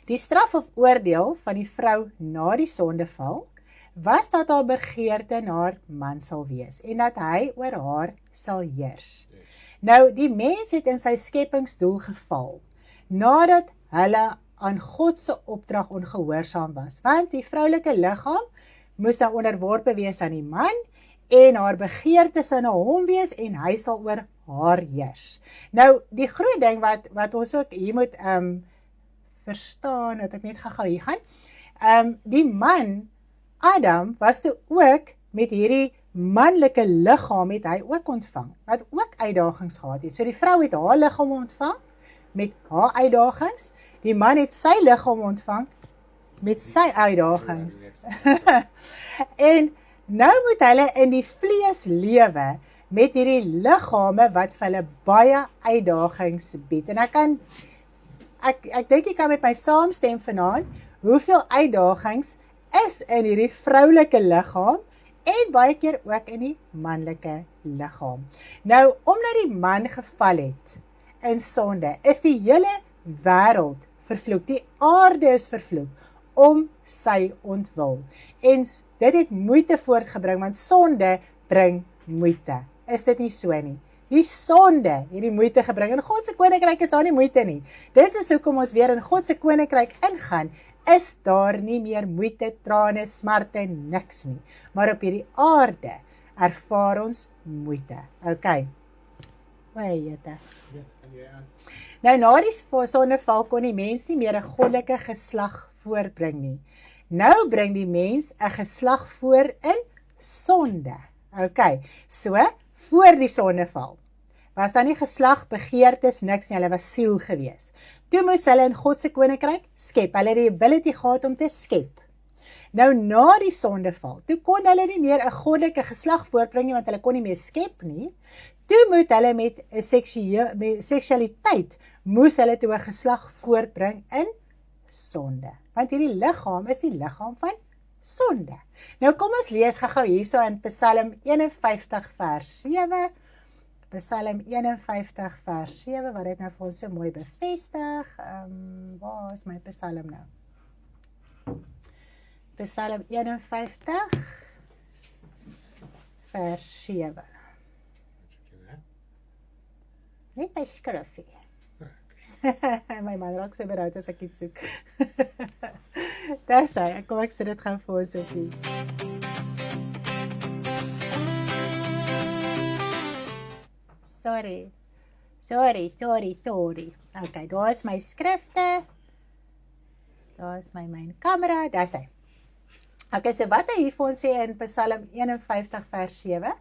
die straf of oordeel van die vrou na die sondeval was dat haar begeerte na haar man sal wees en dat hy oor haar sal heers. Yes. Nou, die mens het in sy skepingsdoel geval, nadat hulle aan God se opdrag ongehoorsaam was, want die vroulike liggaam moes nou onderworpe wees aan die man, en haar begeerte sou na hom wees, en hy sal oor haar heers. Nou, die groot ding wat ons ook hier moet verstaan, dat ek net gou hier gaan, die man, Adam, was toe ook met hierdie manlike liggaam het hy ook ontvang, wat ook uitdagings gehad het. So die vrou het haar liggaam ontvang, met haar uitdagings, die man het sy liggaam ontvang, met sy uitdagings. En nou moet hulle in die vlees lewe, met hierdie liggame, wat vir hulle baie uitdagings bied. En ek dink jy kan met my saamstem vanaand, hoeveel uitdagings is in hierdie vroulike liggaam, en baie keer ook in die manlike liggaam. Nou, omdat die man geval het in sonde, is die hele wêreld vervloek. Die aarde is vervloek om sy ontwil. En dit het moeite voortgebring, want sonde bring moeite. Is dit nie so nie? Die sonde het die moeite gebring. In God se koninkryk is daar nie moeite nie. Dit is hoekom ons weer in God se koninkryk ingaan, is daar nie meer moeite, trane, smarte, niks nie. Maar op hierdie aarde ervaar ons moeite. Okay. Jette. Nou, na die sondeval kon die mens nie meer 'n goddelike geslag voortbring nie. Nou bring die mens 'n geslag voor in sonde. Okay, so, voor die sondeval was daar nie geslag, begeertes, niks nie, hulle was siel gewees. Toe moes hulle in God se koninkryk skep, hulle het die ability gehad om te skep. Nou, na die sondeval, toe kon hulle nie meer 'n goddelike geslag voortbring nie, want hulle kon nie meer skep nie. Toe moet hulle met seksualiteit, moes hulle toe 'n geslag voortbring in sonde. Want hierdie liggaam is die liggaam van sonde. Nou kom ons lees gou hierso in Psalm 51 vers 7. Psalm 51 vers 7, wat dit nou vir ons so mooi bevestig. Waar is my Psalm nou? Psalm 51 vers 7. Net my skriffie. My man raak so beroud as ek iets soek. Daar sê, kom ek sit dit gou vir ons op hier. Sorry. Okay, daar is my skrifte. Daar is my kamera, daar sê. Okay, so wat hy hier vir ons sê in Psalm 51 vers 7?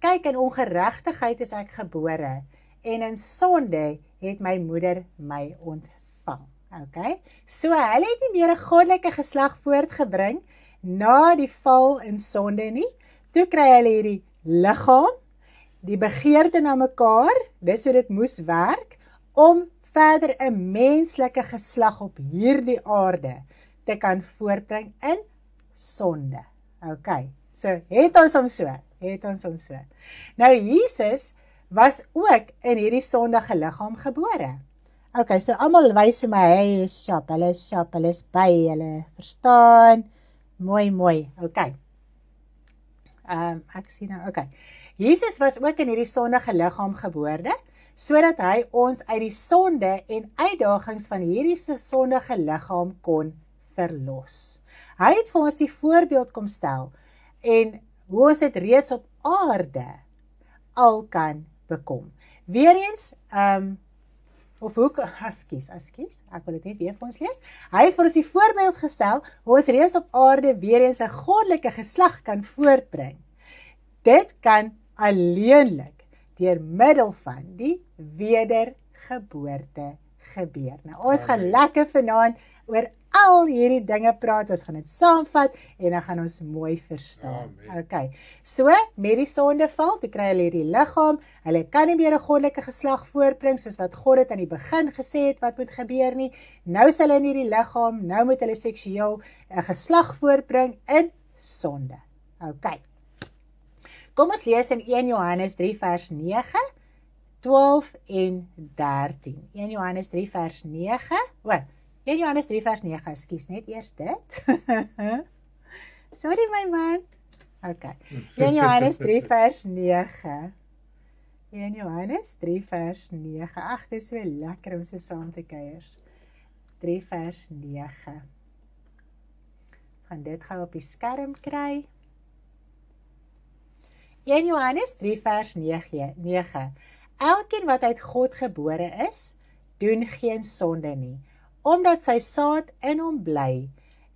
Kyk, in ongeregtigheid is ek gebore, en in sonde het my moeder my ontvang. Okay, so hulle het nie meer 'n goddelike geslag voortgebring na die val in sonde nie. Toe kry hulle hierdie liggaam, die begeerte na mekaar, dis hoe dit moes werk, om verder 'n menslike geslag op hierdie aarde te kan voortbring in sonde. Okay, so het ons hom so. Nou Jesus was ook in hierdie sondige liggaam gebore. Okay, so almal wys vir my, hy is sharp, hulle is by, hulle verstaan, mooi, okay. Ek sien nou, okay. Jesus was ook in hierdie sondige liggaam gebore, sodat hy ons uit die sonde en uitdagings van hierdie sondige liggaam kon verlos. Hy het vir ons die voorbeeld kom stel, en hoe ons dit reeds op aarde al kan bekom. Weereens, ek wil dit net weer vir ons lees. Hy het vir ons die voorbeeld gestel, hoe ons reeds op aarde weereens 'n goddelike geslag kan voortbring. Dit kan alleenlik deur middel van die wedergeboorte gebeur. Nou, ons gaan lekker vanaand oor al hierdie dinge praat, ons gaan dit saamvat, en dan gaan ons mooi verstaan. Okay, so, met die sondeval, toe kry hulle hierdie liggaam, hulle kan nie meer 'n goddelike geslag voortbring, soos wat God het aan die begin gesê het, wat moet gebeur nie. Nou is hulle in hierdie liggaam, nou moet hulle seksueel 'n geslag voortbring in sonde. Okay, kom ons lees in 1 Johannes 3 vers 9, 12 en 13. 1 Johannes 3 vers 9, 1 Johannes 3 vers 9, ekskuus, net eers dit. Sorry my man. Okay, 1 Johannes 3 vers 9. 1 Johannes 3 vers 9. Ag, dit is so lekker om so saam te kuier. 3 vers 9. Gaan dit gou op die skerm kry. 1 Johannes 3 vers 9. Elkeen wat uit God gebore is, doen geen sonde nie, omdat sy saad in hom bly,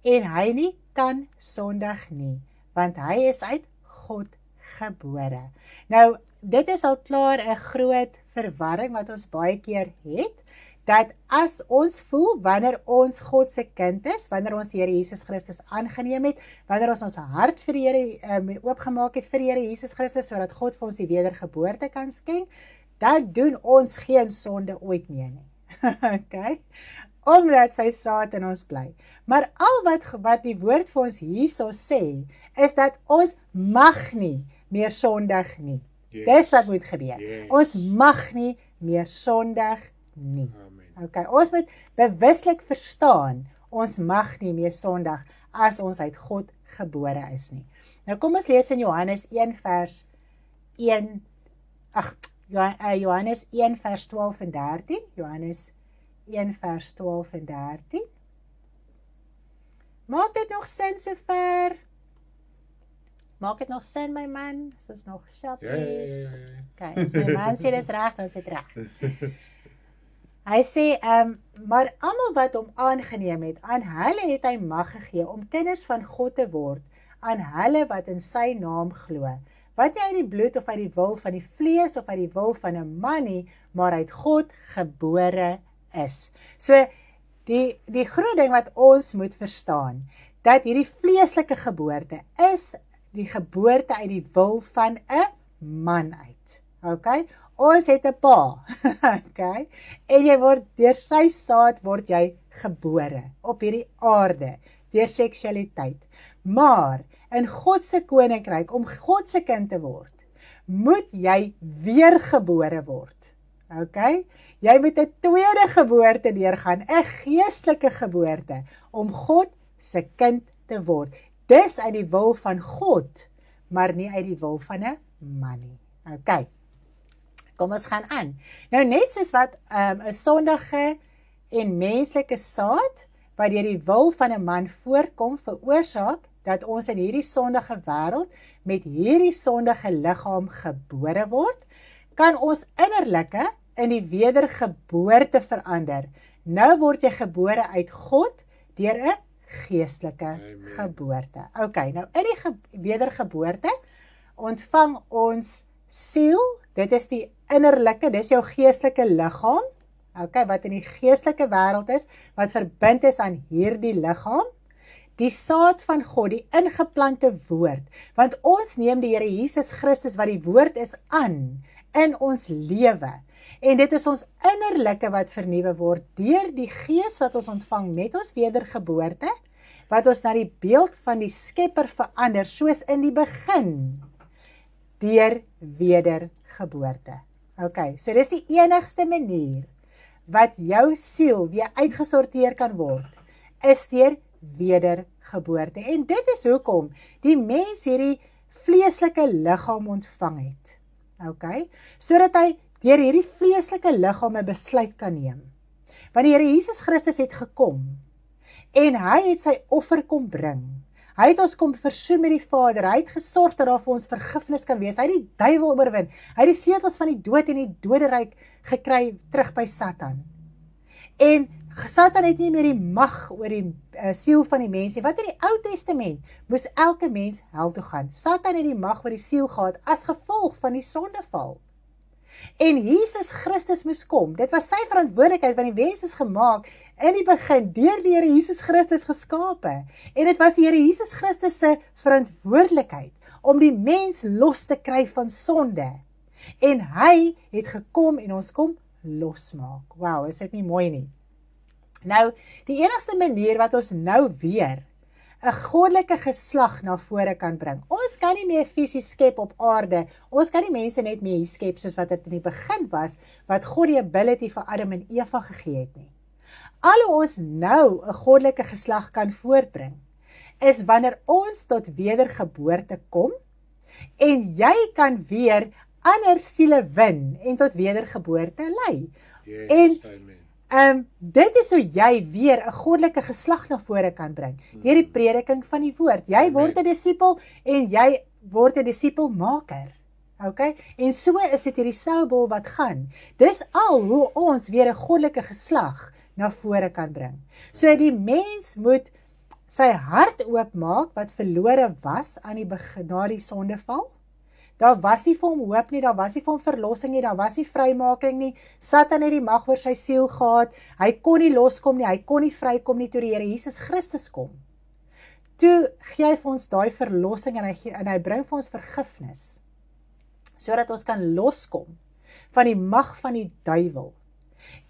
en hy nie kan sondig nie, want hy is uit God gebore. Nou, dit is al klaar 'n groot verwarring wat ons baie keer het, dat as ons voel, wanneer ons God se kind is, wanneer ons die Here Jesus Christus aangeneem het, wanneer ons ons hart vir die Here oopgemaak het vir die Here Jesus Christus, sodat God vir ons die wedergeboorte kan skenk, dan doen ons geen sonde ooit meer nie. Okay? Omdat sy saad in ons bly. Maar al wat die woord vir ons hierso sê, is dat ons mag nie meer sondig nie. Dis wat moet gebeur. Ons mag nie meer sondig nie. Okay, ons moet bewuslik verstaan, ons mag nie meer sondig as ons uit God gebore is nie. Nou kom ons lees in Johannes 1 vers 1, Johannes 1 vers 12 en 13, Johannes 1 vers 12 en 13. Maak dit nog sin sover? Maak dit nog sin, my man? Soos nog shoppies? Okay, as my man sê dis reg, dan is dit reg. Hy sê, maar almal wat hom aangeneem het, aan hulle het hy mag gegee om kinders van God te word, aan hulle wat in sy naam glo. Wat nie uit die bloed of uit die wil van die vlees of uit die wil van 'n man nie, maar uit God gebore is. So, die groot ding wat ons moet verstaan, dat hierdie vleeslike geboorte is die geboorte uit die wil van 'n man uit. Okay? Ons het 'n pa. Okay? En jy word deur sy saad word jy gebore op hierdie aarde deur seksualiteit. Maar in God se koninkryk, om God se kind te word, moet jy weergebore word. Okay? Jy moet 'n tweede geboorte deurgaan, 'n geestelike geboorte, om God se kind te word. Dis uit die wil van God maar nie uit die wil van 'n man nie. Okay. Kom ons gaan aan. Nou net soos wat 'n sondige en menslike saad wat deur die wil van 'n man voortkom veroorsaak dat ons in hierdie sondige wêreld met hierdie sondige liggaam gebore word, kan ons innerlike in die wedergeboorte verander. Nou word jy gebore uit God deur 'n geestelike geboorte. Okay, nou in die wedergeboorte ontvang ons siel, dit is die innerlike, dis jou geestelike liggaam, okay, wat in die geestelike wêreld is, wat verbind is aan hierdie liggaam, die saad van God, die ingeplante woord, want ons neem die Here Jesus Christus wat die woord is aan in ons lewe, en dit is ons innerlike wat vernuwe word deur die gees wat ons ontvang met ons wedergeboorte, wat ons na die beeld van die Skepper verander, soos in die begin, deur wedergeboorte. Okay, so dis die enigste manier wat jou siel weer uitgesorteer kan word, is deur wedergeboorte. En dit is hoekom die mens hierdie vleeslike liggaam ontvang het. Okay, sodat hy deur hierdie vleeslike liggaam 'n besluit kan neem. Want die Here Jesus Christus het gekom en hy het sy offer kom bring. Hy het ons kom versoen met die Vader. Hy het gesorg dat daar vir ons vergifnis kan wees. Hy het die duiwel oorwin. Hy het die sleutels van die dood en die doderyk gekry terug by Satan. En Satan het nie meer die mag oor die siel van die mens nie. Wat in die Ou Testament moes elke mens hel toe gaan. Satan het die mag oor die siel gehad as gevolg van die sondeval. En Jesus Christus moes kom. Dit was sy verantwoordelikheid, want die mens is gemaak in die begin deur die Here Jesus Christus geskape. En dit was die Here Jesus Christus se verantwoordelikheid om die mens los te kry van sonde. En hy het gekom en ons kom losmaak. Wow, is dit nie mooi nie? Nou, die enigste manier wat ons nou weer 'n goddelike geslag na vore kan bring. Ons kan nie meer fisies skep op aarde. Ons kan nie mense net meer skep soos wat dit in die begin was, wat God die ability vir Adam en Eva gegee het nie. Al hoe ons nou 'n goddelike geslag kan voortbring, is wanneer ons tot wedergeboorte kom en jy kan weer ander siele win en tot wedergeboorte lei. Yes, En dit is hoe jy weer 'n goddelike geslag na vore kan bring, deur die prediking van die woord. Jy word 'n disipel en jy word 'n disipelmaker. Okay? En so is dit hierdie soubol wat gaan. Dis al hoe ons weer 'n goddelike geslag na vore kan bring. So die mens moet sy hart oopmaak wat verlore was aan die begin na die sondeval. Daar was nie vir hom hoop nie, daar was nie vir hom verlossing nie, daar was nie vrymaking nie. Satan het die mag oor sy siel gehad. Hy kon nie loskom nie, hy kon nie vrykom nie toe die Here Jesus Christus kom. Toe gee hy vir ons daai verlossing en hy bring vir ons vergifnis, sodat ons kan loskom van die mag van die duiwel.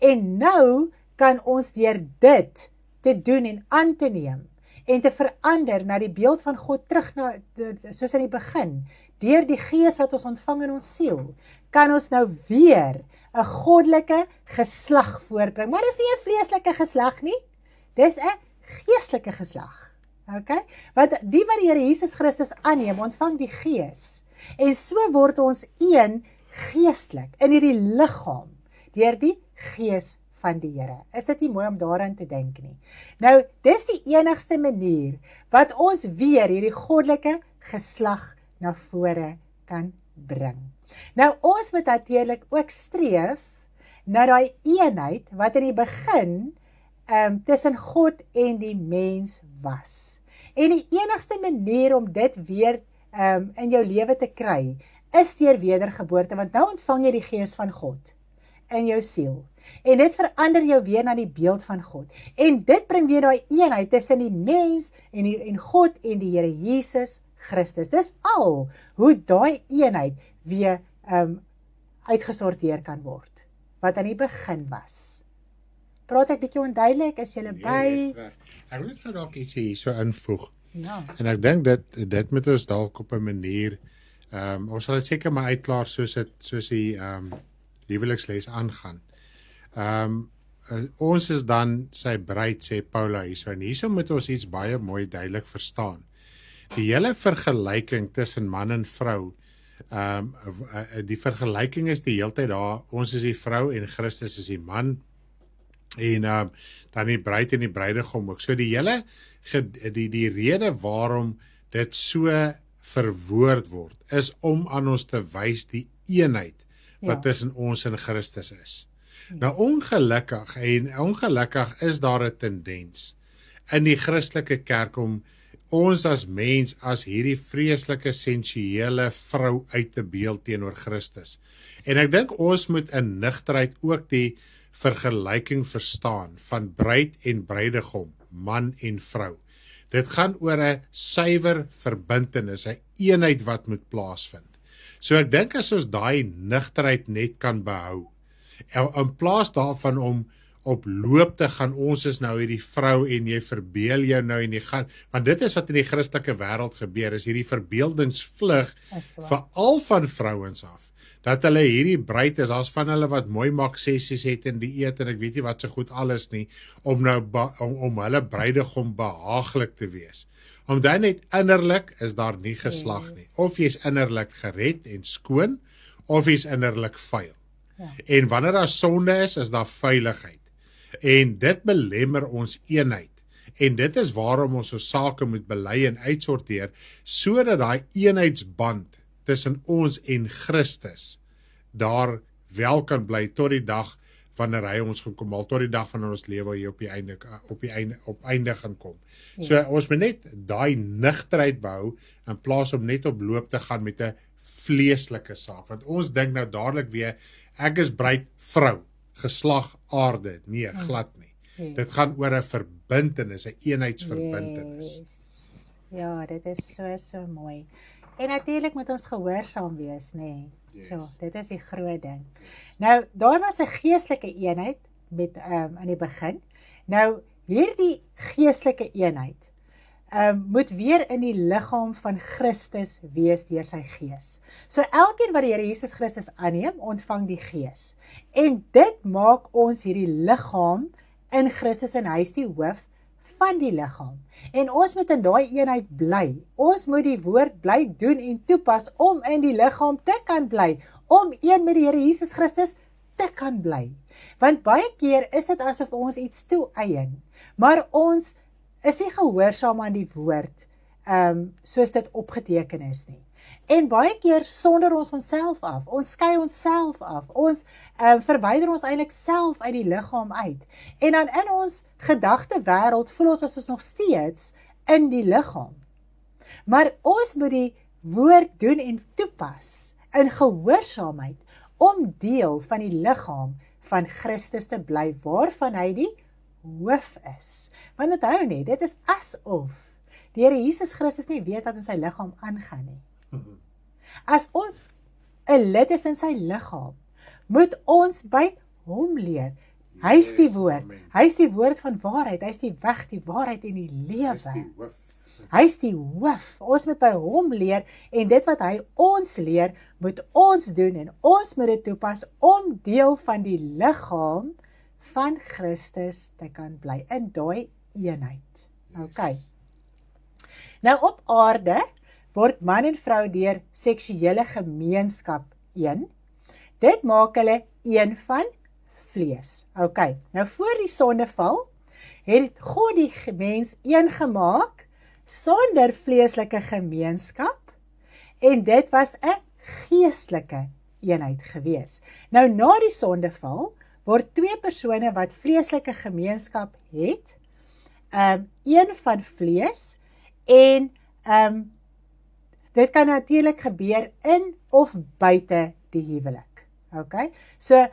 En nou kan ons deur dit te doen en aan te neem en te verander na die beeld van God terug na soos in die begin. Deur die gees wat ons ontvang in ons siel, kan ons nou weer 'n goddelike geslag voortbring. Maar dis nie 'n vleeslike geslag nie, dis 'n geestelike geslag. Okay? Want die wat die Here Jesus Christus aanneem, ontvang die gees. En so word ons een geestelik in hierdie liggaam deur die gees van die Here. Is dit nie mooi om daaraan te dink nie? Nou, dis die enigste manier wat ons weer hierdie goddelike geslag na vore kan bring. Nou, ons moet natuurlik ook streef na daai eenheid wat in die begin tussen God en die mens was. En die enigste manier om dit weer in jou lewe te kry, is deur wedergeboorte, want nou ontvang jy die gees van God in jou siel. En dit verander jou weer na die beeld van God. En dit bring weer daai eenheid tussen die mens en God en die Here Jesus Christus. Dis al hoe daai eenheid weer uitgesorteer kan word, wat aan die begin was. Praat ek bietjie onduidelik, is julle by? Ek wil net gou dalk iets hier so invoeg. Ja. En ek dink dit moet ons dalk op 'n manier, ons sal dit seker maar uitklaar soos die huweliksles aangaan. Ons is dan sy bruid, sê Paulus hierso, en hierso moet ons iets baie mooi duidelik verstaan. Die hele vergelyking tussen man en vrou, die vergelyking is die hele tyd daar, ons is die vrou en Christus is die man, en dan die bruid en die bruidegom ook. So die hele, die rede waarom dit so verwoord word, is om aan ons te wys die eenheid wat tussen ons en Christus is. Nou ongelukkig is daar 'n tendens in die Christelike kerk om ons as mens as hierdie vreeslike sensuele vrou uit te beeld teenoor Christus. En ek dink ons moet in nugterheid ook die vergelyking verstaan van bruid en bruidegom, man en vrou. Dit gaan oor 'n suiwer verbintenis, 'n eenheid wat moet plaasvind. So ek dink as ons daai nugterheid net kan behou, in plaas daarvan om op loop te gaan, ons is nou hierdie vrou en jy verbeel jou nou en jy gaan, want dit is wat in die Christelike wêreld gebeur, is hierdie verbeeldingsvlug veral van vrouens af, dat hulle hierdie bruid is, as van hulle wat mooi maak sessies het in die eet en ek weet nie wat so goed alles nie, om nou om hulle bruidegom behaaglik te wees. Omdat net innerlik is daar nie geslag nie, of jy is innerlik gered en skoon, of jy is innerlik vuil. En wanneer daar sonde is daar vuiligheid. En dit belemmer ons eenheid. En dit is waarom ons ons sake moet bely en uitsorteer, sodat daai eenheidsband tussen ons en Christus daar wel kan bly tot die dag wanneer hy ons gaan kom, al tot die dag van ons lewe hier op einde gaan kom. So ons moet net daai nugterheid behou in plaas om net op loop te gaan met 'n vleeslike saak, want ons dink nou dadelik weer ek is bruid vrou, geslag aarde, nee, glad nie. Dit gaan oor 'n verbintenis, 'n eenheidsverbintenis. Ja, dit is so mooi. En natuurlik moet ons gehoorsaam wees, nê. So, dit is die groot ding. Nou, daar was 'n geestelike eenheid met aan die begin. Nou, hierdie geestelike eenheid moet weer in die liggaam van Christus wees deur sy gees. So elkeen wat die Here Jesus Christus aanneem, ontvang die gees. En dit maak ons hierdie liggaam in Christus en hy is die hoof van die liggaam. En ons moet in daai eenheid bly. Ons moet die woord bly doen en toepas om in die liggaam te kan bly, om een met die Here Jesus Christus te kan bly. Want baie keer is dit asof ons iets toeëien, maar ons is nie gehoorsaam aan die woord, soos dit opgeteken is nie. En baie keer sonder ons onsself af, ons skei onsself af, ons verwyder ons eintlik self uit die liggaam uit. En dan in ons gedagte wêreld voel ons as ons nog steeds in die liggaam. Maar ons moet die woord doen en toepas in gehoorsaamheid om deel van die liggaam van Christus te bly, waarvan hy die hoof is. Want onthou nie, dit is asof die Here Jesus Christus nie weet wat in sy liggaam aangaan nie. As ons 'n lid is in sy liggaam, moet ons by hom leer. Hy is die woord. Hy is die woord van waarheid. Hy is die weg, die waarheid en die lewe. Hy is die hoof. Ons moet by hom leer en dit wat hy ons leer, moet ons doen en ons moet dit toepas om deel van die liggaam van Christus te kan bly in daai eenheid. Okay. Nou op aarde word man en vrou deur seksuele gemeenskap een. Dit maak hulle een van vlees. Okay. Nou voor die sondeval het God die mens een gemaak sonder vleeslike gemeenskap en dit was 'n geestelike eenheid gewees. Nou na die sondeval word twee persone wat vleeslike gemeenskap het, een van vlees en dit kan natuurlik gebeur in of buite die huwelik. Okay? So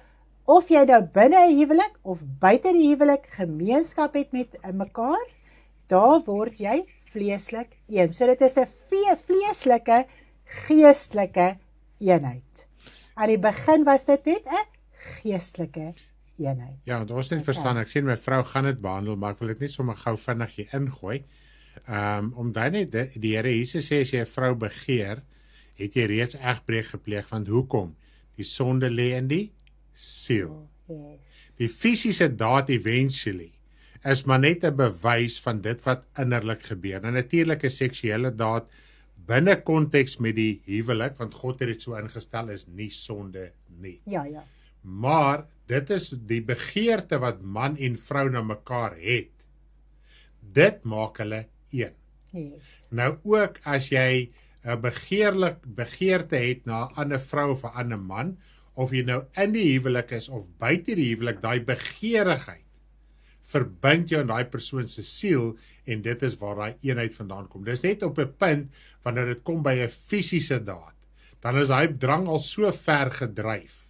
of jy nou binne 'n huwelik of buite die huwelik gemeenskap het met mekaar, daar word jy vleeslik een. So dit is 'n vleeslike geestelike eenheid. Aan die begin was dit net 'n geestelike eenheid. Ja, want ons net verstaan, ek sien my vrou gaan dit behandel, maar ek wil dit net sommer gou vinnig hier ingooi. Omdat net die Here Jesus sê, as jy 'n vrou begeer, het jy reeds egbreek gepleeg, want hoekom? Die sonde lê in die siel. Die fisiese daad eventually is maar net 'n bewys van dit wat innerlik gebeur. En natuurlik 'n seksuele daad binne konteks met die huwelik, want God het dit so ingestel, is nie sonde nie. Ja, ja. Maar dit is die begeerte wat man en vrou na mekaar het. Dit maak hulle een. Yes. Nou ook as jy 'n begeerte het na 'n ander vrou of 'n ander man, of jy nou in die huwelik is of buite die huwelik, daai begeerigheid verbind jou in daai persoon se siel en dit is waar daai eenheid vandaan kom. Dis net op 'n punt wanneer dit kom by 'n fisiese daad, dan is daai drang al so ver gedryf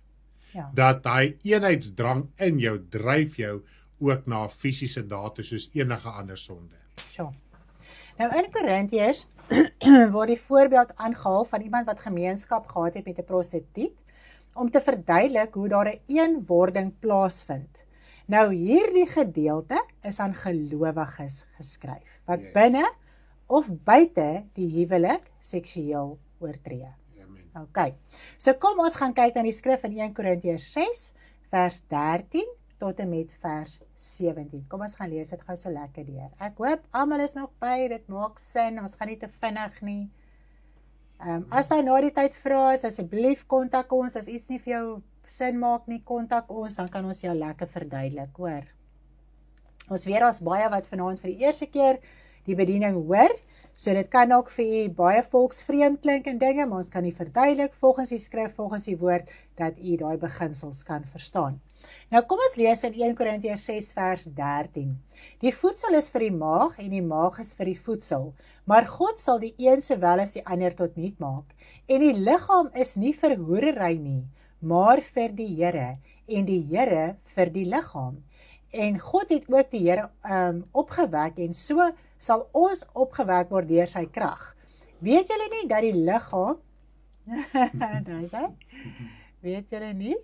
Ja. dat daai eenheidsdrang in jou dryf jou ook na 'n fisiese daad toe soos enige ander sonde. Sure. Nou in Korintiërs word die voorbeeld aangehaal van iemand wat gemeenskap gehad het met 'n prostituut om te verduidelik hoe daar 'n eenwording plaasvind. Nou hierdie gedeelte is aan gelowiges geskryf wat Yes. binne of buite die huwelik seksueel oortree. Amen. Okay. So kom ons gaan kyk na die skrif in 1 Korintiërs 6 vers 13 tot en met vers 17. Kom ons gaan lees dit gou so lekker deur. Ek hoop almal is nog by, dit maak sin, ons gaan nie te vinnig nie. As jy na die tyd vra, asseblief kontak ons, as iets nie vir jou sin maak nie, kontak ons, dan kan ons jou lekker verduidelik, hoor. Ons weet daar's baie wat vanaand vir die eerste keer die bediening hoor, so dit kan ook vir u baie volksvreemd klink en dinge, maar ons kan die verduidelik volgens die skrif, volgens die woord, dat u daai beginsels kan verstaan. Nou kom ons lees in 1 Korintiërs 6 vers 13. Die voedsel is vir die maag en die maag is vir die voedsel, maar God sal die een sowel as die ander tot niet maak. En die liggaam is nie vir hoerery nie, maar vir die Here, en die Here vir die liggaam. En God het ook die Here opgewek, en so sal ons opgewek word deur sy krag. Weet julle nie dat die liggaam daar is hy. Weet julle nie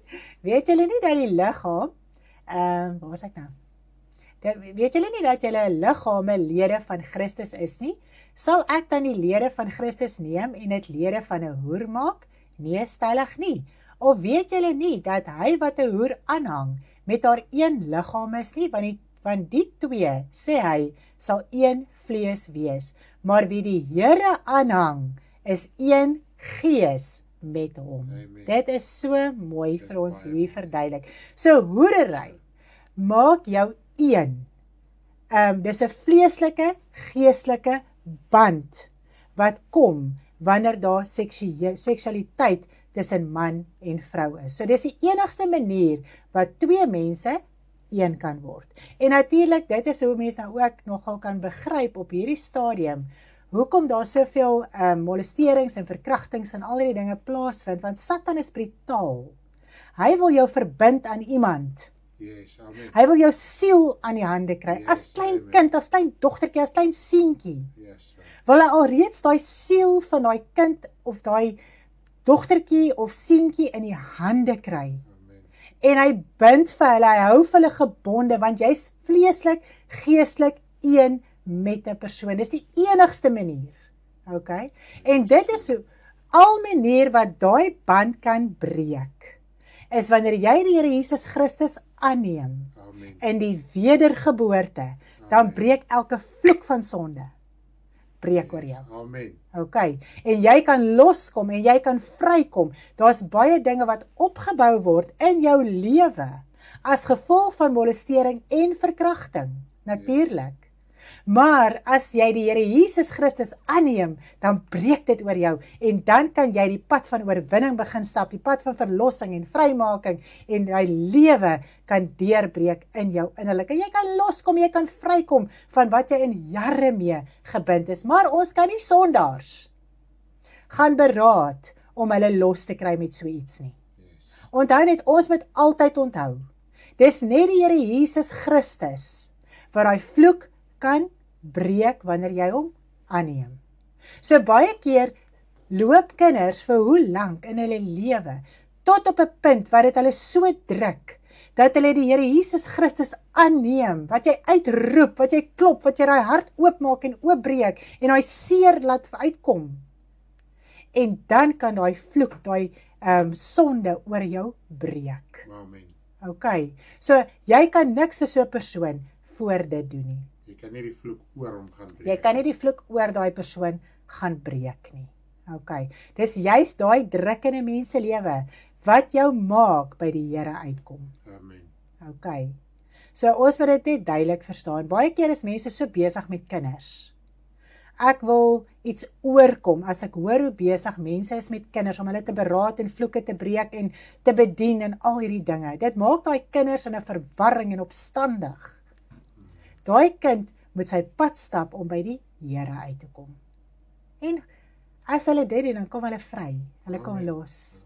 dat die liggaam waar was ek nou? Weet julle nie dat julle liggame lede van Christus is nie? Sal ek dan die lede van Christus neem en dit lede van 'n hoer maak? Nee, stellig nie. Of weet julle nie dat hy wat 'n hoer aanhang met haar een liggaam is nie, want die twee, sê hy, sal een vlees wees. Maar wie die Here aanhang, is een gees met hom. Amen. Dit is so mooi vir ons hier verduidelik. So hoerery maak jou een. Dis 'n vleeslike, geestelike band wat kom wanneer daar seksualiteit tussen man en vrou is. So dis die enigste manier wat twee mense een kan word. En natuurlik, dit is hoe mense nou ook nogal kan begryp op hierdie stadium, hoekom daar soveel molesterings en verkrachtings en al die dinge plaasvind, want Satan is brutaal. Hy wil jou verbind aan iemand. Yes, amen. Hy wil jou siel aan die hande kry. As Yes, klein amen. kind, as klein dogtertjie, as klein seentjie. Yes, sir. Wil hy alreeds daai siel van daai kind of daai dogtertjie of seentjie in die hande kry. Amen. En hy bind vir hulle, hy hou vir hulle gebonde, want jy's vleeslik, geestelik een met 'n persoon. Dis die enigste manier. Okay? En dit is so, al manier wat daai band kan breek, is wanneer jy die Here Jesus Christus aanneem Amen. in die wedergeboorte, dan breek elke vloek van sonde, breek oor jou. Amen. Okay, en jy kan loskom en jy kan vrykom. Daar's baie dinge wat opgebou word in jou lewe as gevolg van molestering en verkrachting, natuurlik. Maar as jy die Here Jesus Christus aanneem, dan breek dit oor jou en dan kan jy die pad van oorwinning begin stap, die pad van verlossing en vrymaking en jy lewe kan deurbreek in jou innerlike. Jy kan loskom, jy kan vrykom van wat jy in jare mee gebind is. Maar ons kan nie sondaars gaan beraad om hulle los te kry met so iets nie. Yes. Onthou net, ons moet altyd onthou, dis net die Here Jesus Christus wat daai vloek kan breek wanneer jy hom aanneem. So baie keer loop kinders vir hoe lank in hulle lewe tot op 'n punt waar dit hulle so druk dat hulle die Here Jesus Christus aanneem, wat jy uitroep, wat jy klop, wat jy daai hart oopmaak en oopbreek en daai seer laat uitkom. En dan kan daai vloek, daai sonde oor jou breek. Amen. Okay, so jy kan niks vir so 'n persoon voor dit doen nie. Jy kan nie die vloek oor hom gaan breek. Jy kan nie die vloek oor daai persoon gaan breek nie. OK. Dis juist daai druk in 'n mens se lewe wat jou maak by die Here uitkom. Amen. OK. So ons moet dit net duidelik verstaan. Baie keer is mense so besig met kinders. Ek wil iets oorkom as ek hoor hoe besig mense is met kinders om hulle te beraad en vloeke te breek en te bedien en al hierdie dinge. Dit maak daai kinders in 'n verwarring en opstandig. Daai kind moet sy pad stap om by die Here uit te kom. En as hulle dit doen, dan kom hulle vry. Hulle kom los.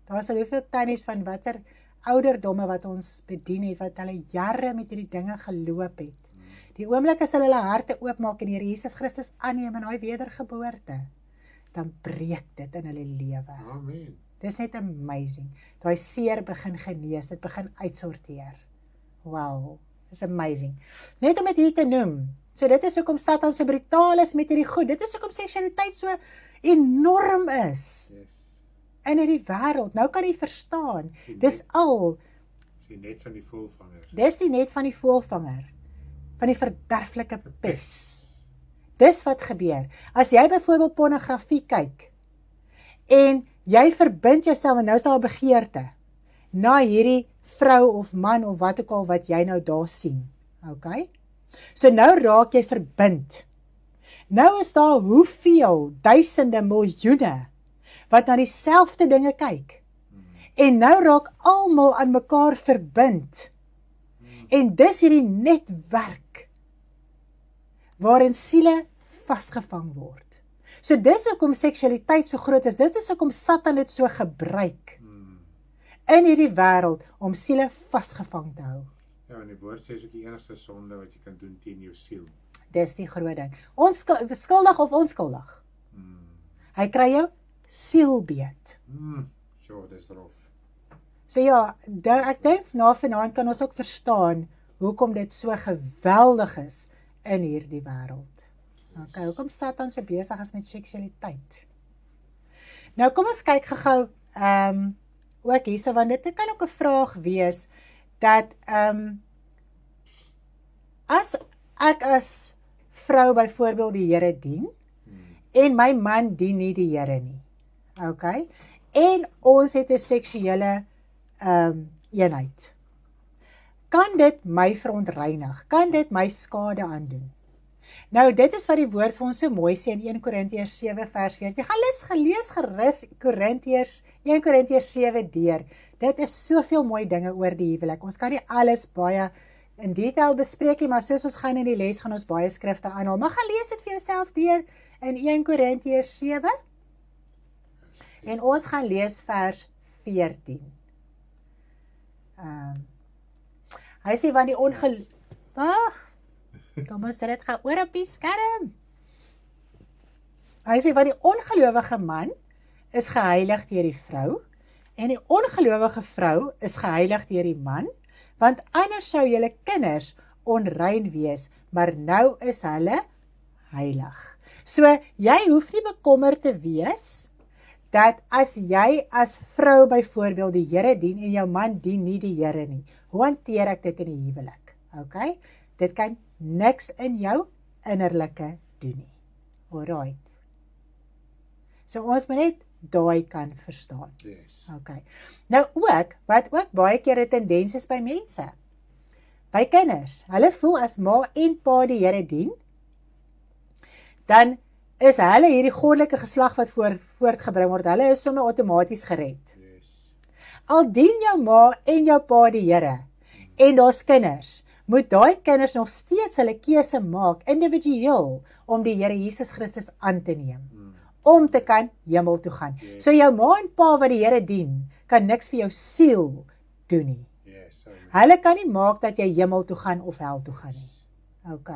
Daar is al hoeveel tannies van watter ouderdomme wat ons bedien het, wat hulle jare met hierdie dinge geloop het. Die oomblik as hulle harte oopmaak en die Here Jesus Christus aanneem in daai wedergeboorte, dan breek dit in hulle lewe. Amen. Dis net amazing. Daai seer begin genees, dit begin uitsorteer. Wow, dis amazing. Net om dit hier te noem. So dit is hoekom Satan so brutaal is met hierdie goed. Dit is hoekom seksualiteit so enorm is in hierdie wêreld. Nou kan jy verstaan. Dis al. Dis net van die voëlvanger. Dis die net van die voëlvanger. Van die verderflike pes. Dis wat gebeur. As jy byvoorbeeld pornografie kyk en jy verbind jouself en nou is daar 'n begeerte na hierdie vrou of man of wat ook al wat jy nou daar sien. OK? So nou raak jy verbind. Nou is daar hoeveel duisende miljoene wat na dieselfde dinge kyk. En nou raak almal aan mekaar verbind. En dis hierdie netwerk waarin siele vasgevang word. So dis hoekom seksualiteit so groot is. Dit is hoekom Satan dit so gebruik in hierdie wêreld om siele vasgevang te hou. Ja, en die woord sê is ook die enigste sonde wat jy kan doen teen jou siel. Dis die groot ding. Skuldig of onskuldig. Hy kry jou sielbeet. Sure, dis rof. So ja, ek dink na vanaand kan ons ook verstaan hoekom dit so geweldig is in hierdie wêreld. OK, hoekom Satan so besig is met seksualiteit. Nou kom ons kyk gou-gou ook hierso, want dit kan ook 'n vraag wees dat as ek as vrou byvoorbeeld die Here dien en my man dien nie die Here nie. OK? En ons het 'n seksuele eenheid. Kan dit my verontreinig? Kan dit my skade aandoen? Nou, dit is wat die woord vir ons so mooi sê in 1 Korintiërs 7 vers 14. Gaan lees gerus 1 Korintiërs 7 deur. Dit is soveel mooi dinge oor die huwelik. Ons kan nie alles baie in detail bespreek nie, maar soos ons gaan in die les, gaan ons baie skrifte aanhaal. Maar gaan lees dit vir jouself deur in 1 Korintiërs 7. En ons gaan lees vers 14. Hy sê, want die kom ons sê dit gaan oor op die skerm. Hy sê, want die ongelowige man is geheilig deur die vrou, en die ongelowige vrou is geheilig deur die man, want anders sou julle kinders onrein wees, maar nou is hulle heilig. So, jy hoef nie bekommerd te wees, dat as jy as vrou byvoorbeeld die Here dien, en jou man dien nie die Here nie, hoe hanteer ek dit in die huwelik? OK? Dit kan niks in jou innerlike doen nie. Alright. So ons moet net daai kan verstaan. Yes. OK. Nou ook, wat ook baie keer 'n tendens is by mense, by kinders, hulle voel as ma en pa die Here dien, dan is hulle hierdie goddelike geslag wat voortgebring word, hulle is sommer outomaties gered. Yes. Al dien jou ma en jou pa die Here, en daar's kinders, moet daai kinders nog steeds hulle keuse maak, individueel, om die Here Jesus Christus aan te neem, om te kan hemel toe gaan. Yes. So jou ma en pa wat die Here dien, kan niks vir jou siel doen nie. Yes. Hulle kan nie maak dat jy hemel toe gaan of hel toe gaan nie. OK.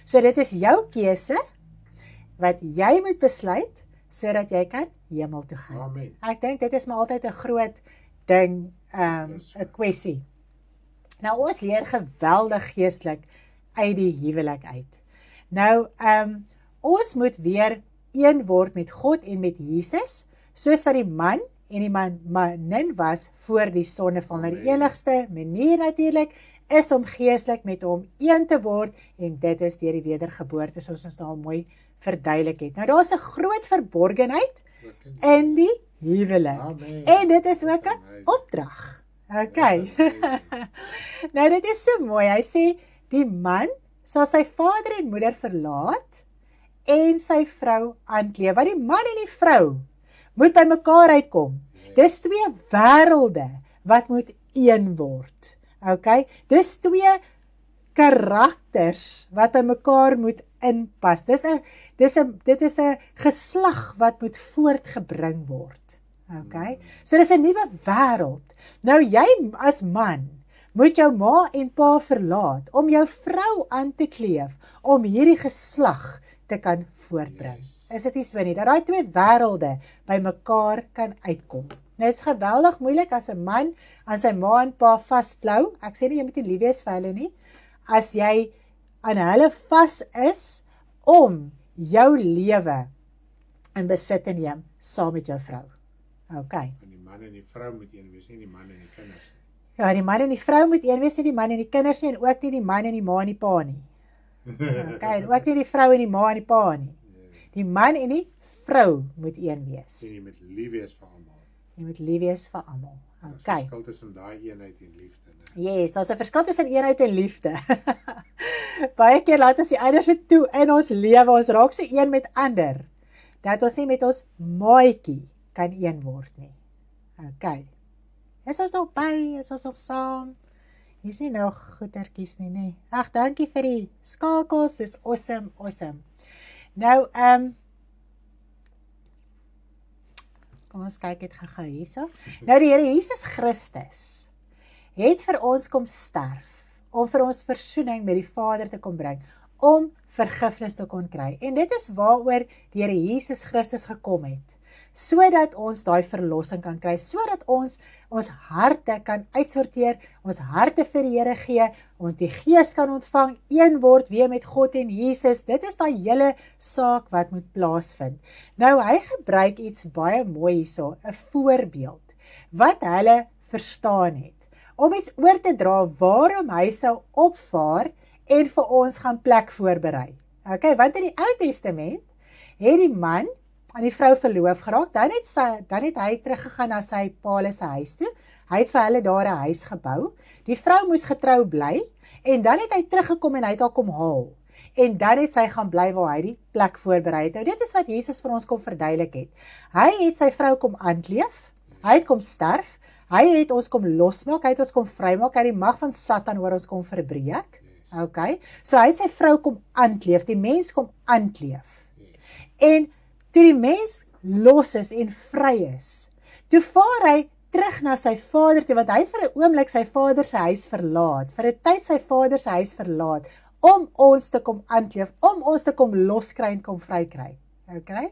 So dit is jou keuse, wat jy moet besluit, sodat jy kan hemel toe gaan. Amen. Ek dink dit is maar altyd 'n groot ding, 'n kwessie. Nou ons leer geweldig geestelik uit die huwelik uit. Nou, ons moet weer een word met God en met Jesus, soos wat die man en die manin was voor die sondeval. Nou die enigste manier natuurlik is om geestelik met hom een te word, en dit is deur die wedergeboorte, soos ons nou al mooi verduidelik het. Nou daar is 'n groot verborgenheid in die huwelik. Amen. En dit is ook 'n Amazing. opdrag. Okay. Nou dit is so mooi. Hy sê die man sal sy vader en moeder verlaat en sy vrou aankleef. Want die man en die vrou moet by mekaar uitkom. Dis twee wêrelde wat moet een word. Okay? Dis twee karakters wat by mekaar moet inpas. Dit is 'n geslag wat moet voortgebring word. Okay? So dis 'n nuwe wêreld. Nou jy as man moet jou ma en pa verlaat om jou vrou aan te kleef om hierdie geslag te kan voortbring. Yes. Is dit nie so nie? Dat daai twee wêrelde by mekaar kan uitkom. Nou, dit is geweldig moeilik as 'n man aan sy ma en pa vasklou. Ek sê nie jy moet nie lief wees vir hulle nie. As jy aan hulle vas is om jou lewe in besit te neem saam met jou vrou. Okay. En die man en die vrou moet een wees, nie die man en die kinders nie. Ja, die man en die vrou moet een wees, nie die man en die kinders nie, en ook nie die man en die ma en die pa nie. Okay, en ook nie die vrou en die ma en die pa nie. Die man en die vrou moet een wees. En jy moet lief wees vir almal. Jy moet lief wees vir almal. Daar's 'n Okay. verskil tussen daai eenheid en liefde, né? Yes, daar's 'n verskil tussen eenheid en liefde. Baie keer laat ons die ander se toe in ons lewe, ons raak so een met ander, dat ons nie met ons maatjie kan een word nie. Okay. Is ons nog by? Is ons nog saam? Hier is nie nog goetertjies nie, nee. Ag, dankie vir die skakels, dis awesome. Nou, kom ons kyk dit gou hierso. Nou die Here Jesus Christus het vir ons kom sterf, om vir ons versoening met die Vader te kom bring, om vergifnis te kon kry. En dit is waaroor die Here Jesus Christus gekom het, sodat ons daai verlossing kan kry, sodat ons harte kan uitsorteer, ons harte vir die Here gee, ons die Gees kan ontvang, een word weer met God en Jesus. Dit is daai hele saak wat moet plaasvind. Nou hy gebruik iets baie mooi hierso, 'n voorbeeld wat hulle verstaan het, om iets oor te dra waarom hy sou opvaar en vir ons gaan plek voorberei. Okay, want in die Ou Testament het die man aan die vrou verloof geraak, dan het hy teruggegaan na sy pa se huis toe. Hy het vir hulle daar 'n huis gebou. Die vrou moes getrou bly en dan het hy teruggekom en hy het haar kom haal. En dan het sy gaan bly waar hy die plek voorberei het. Nou dit is wat Jesus vir ons kom verduidelik het. Hy het sy vrou kom aankleef, hy het kom sterf, hy het ons kom losmaak, hy het ons kom vrymaak, hy het die mag van Satan oor ons kom verbreek. Okay? So hy het sy vrou kom aankleef, die mens kom aankleef. En toe die mens los is en vry is, toe vaar hy terug na sy vader toe, want hy het vir 'n oomblik sy vader se huis verlaat, vir 'n tyd sy vader se huis verlaat, om ons te kom aankleef, om ons te kom loskry en kom vrykry. Okay?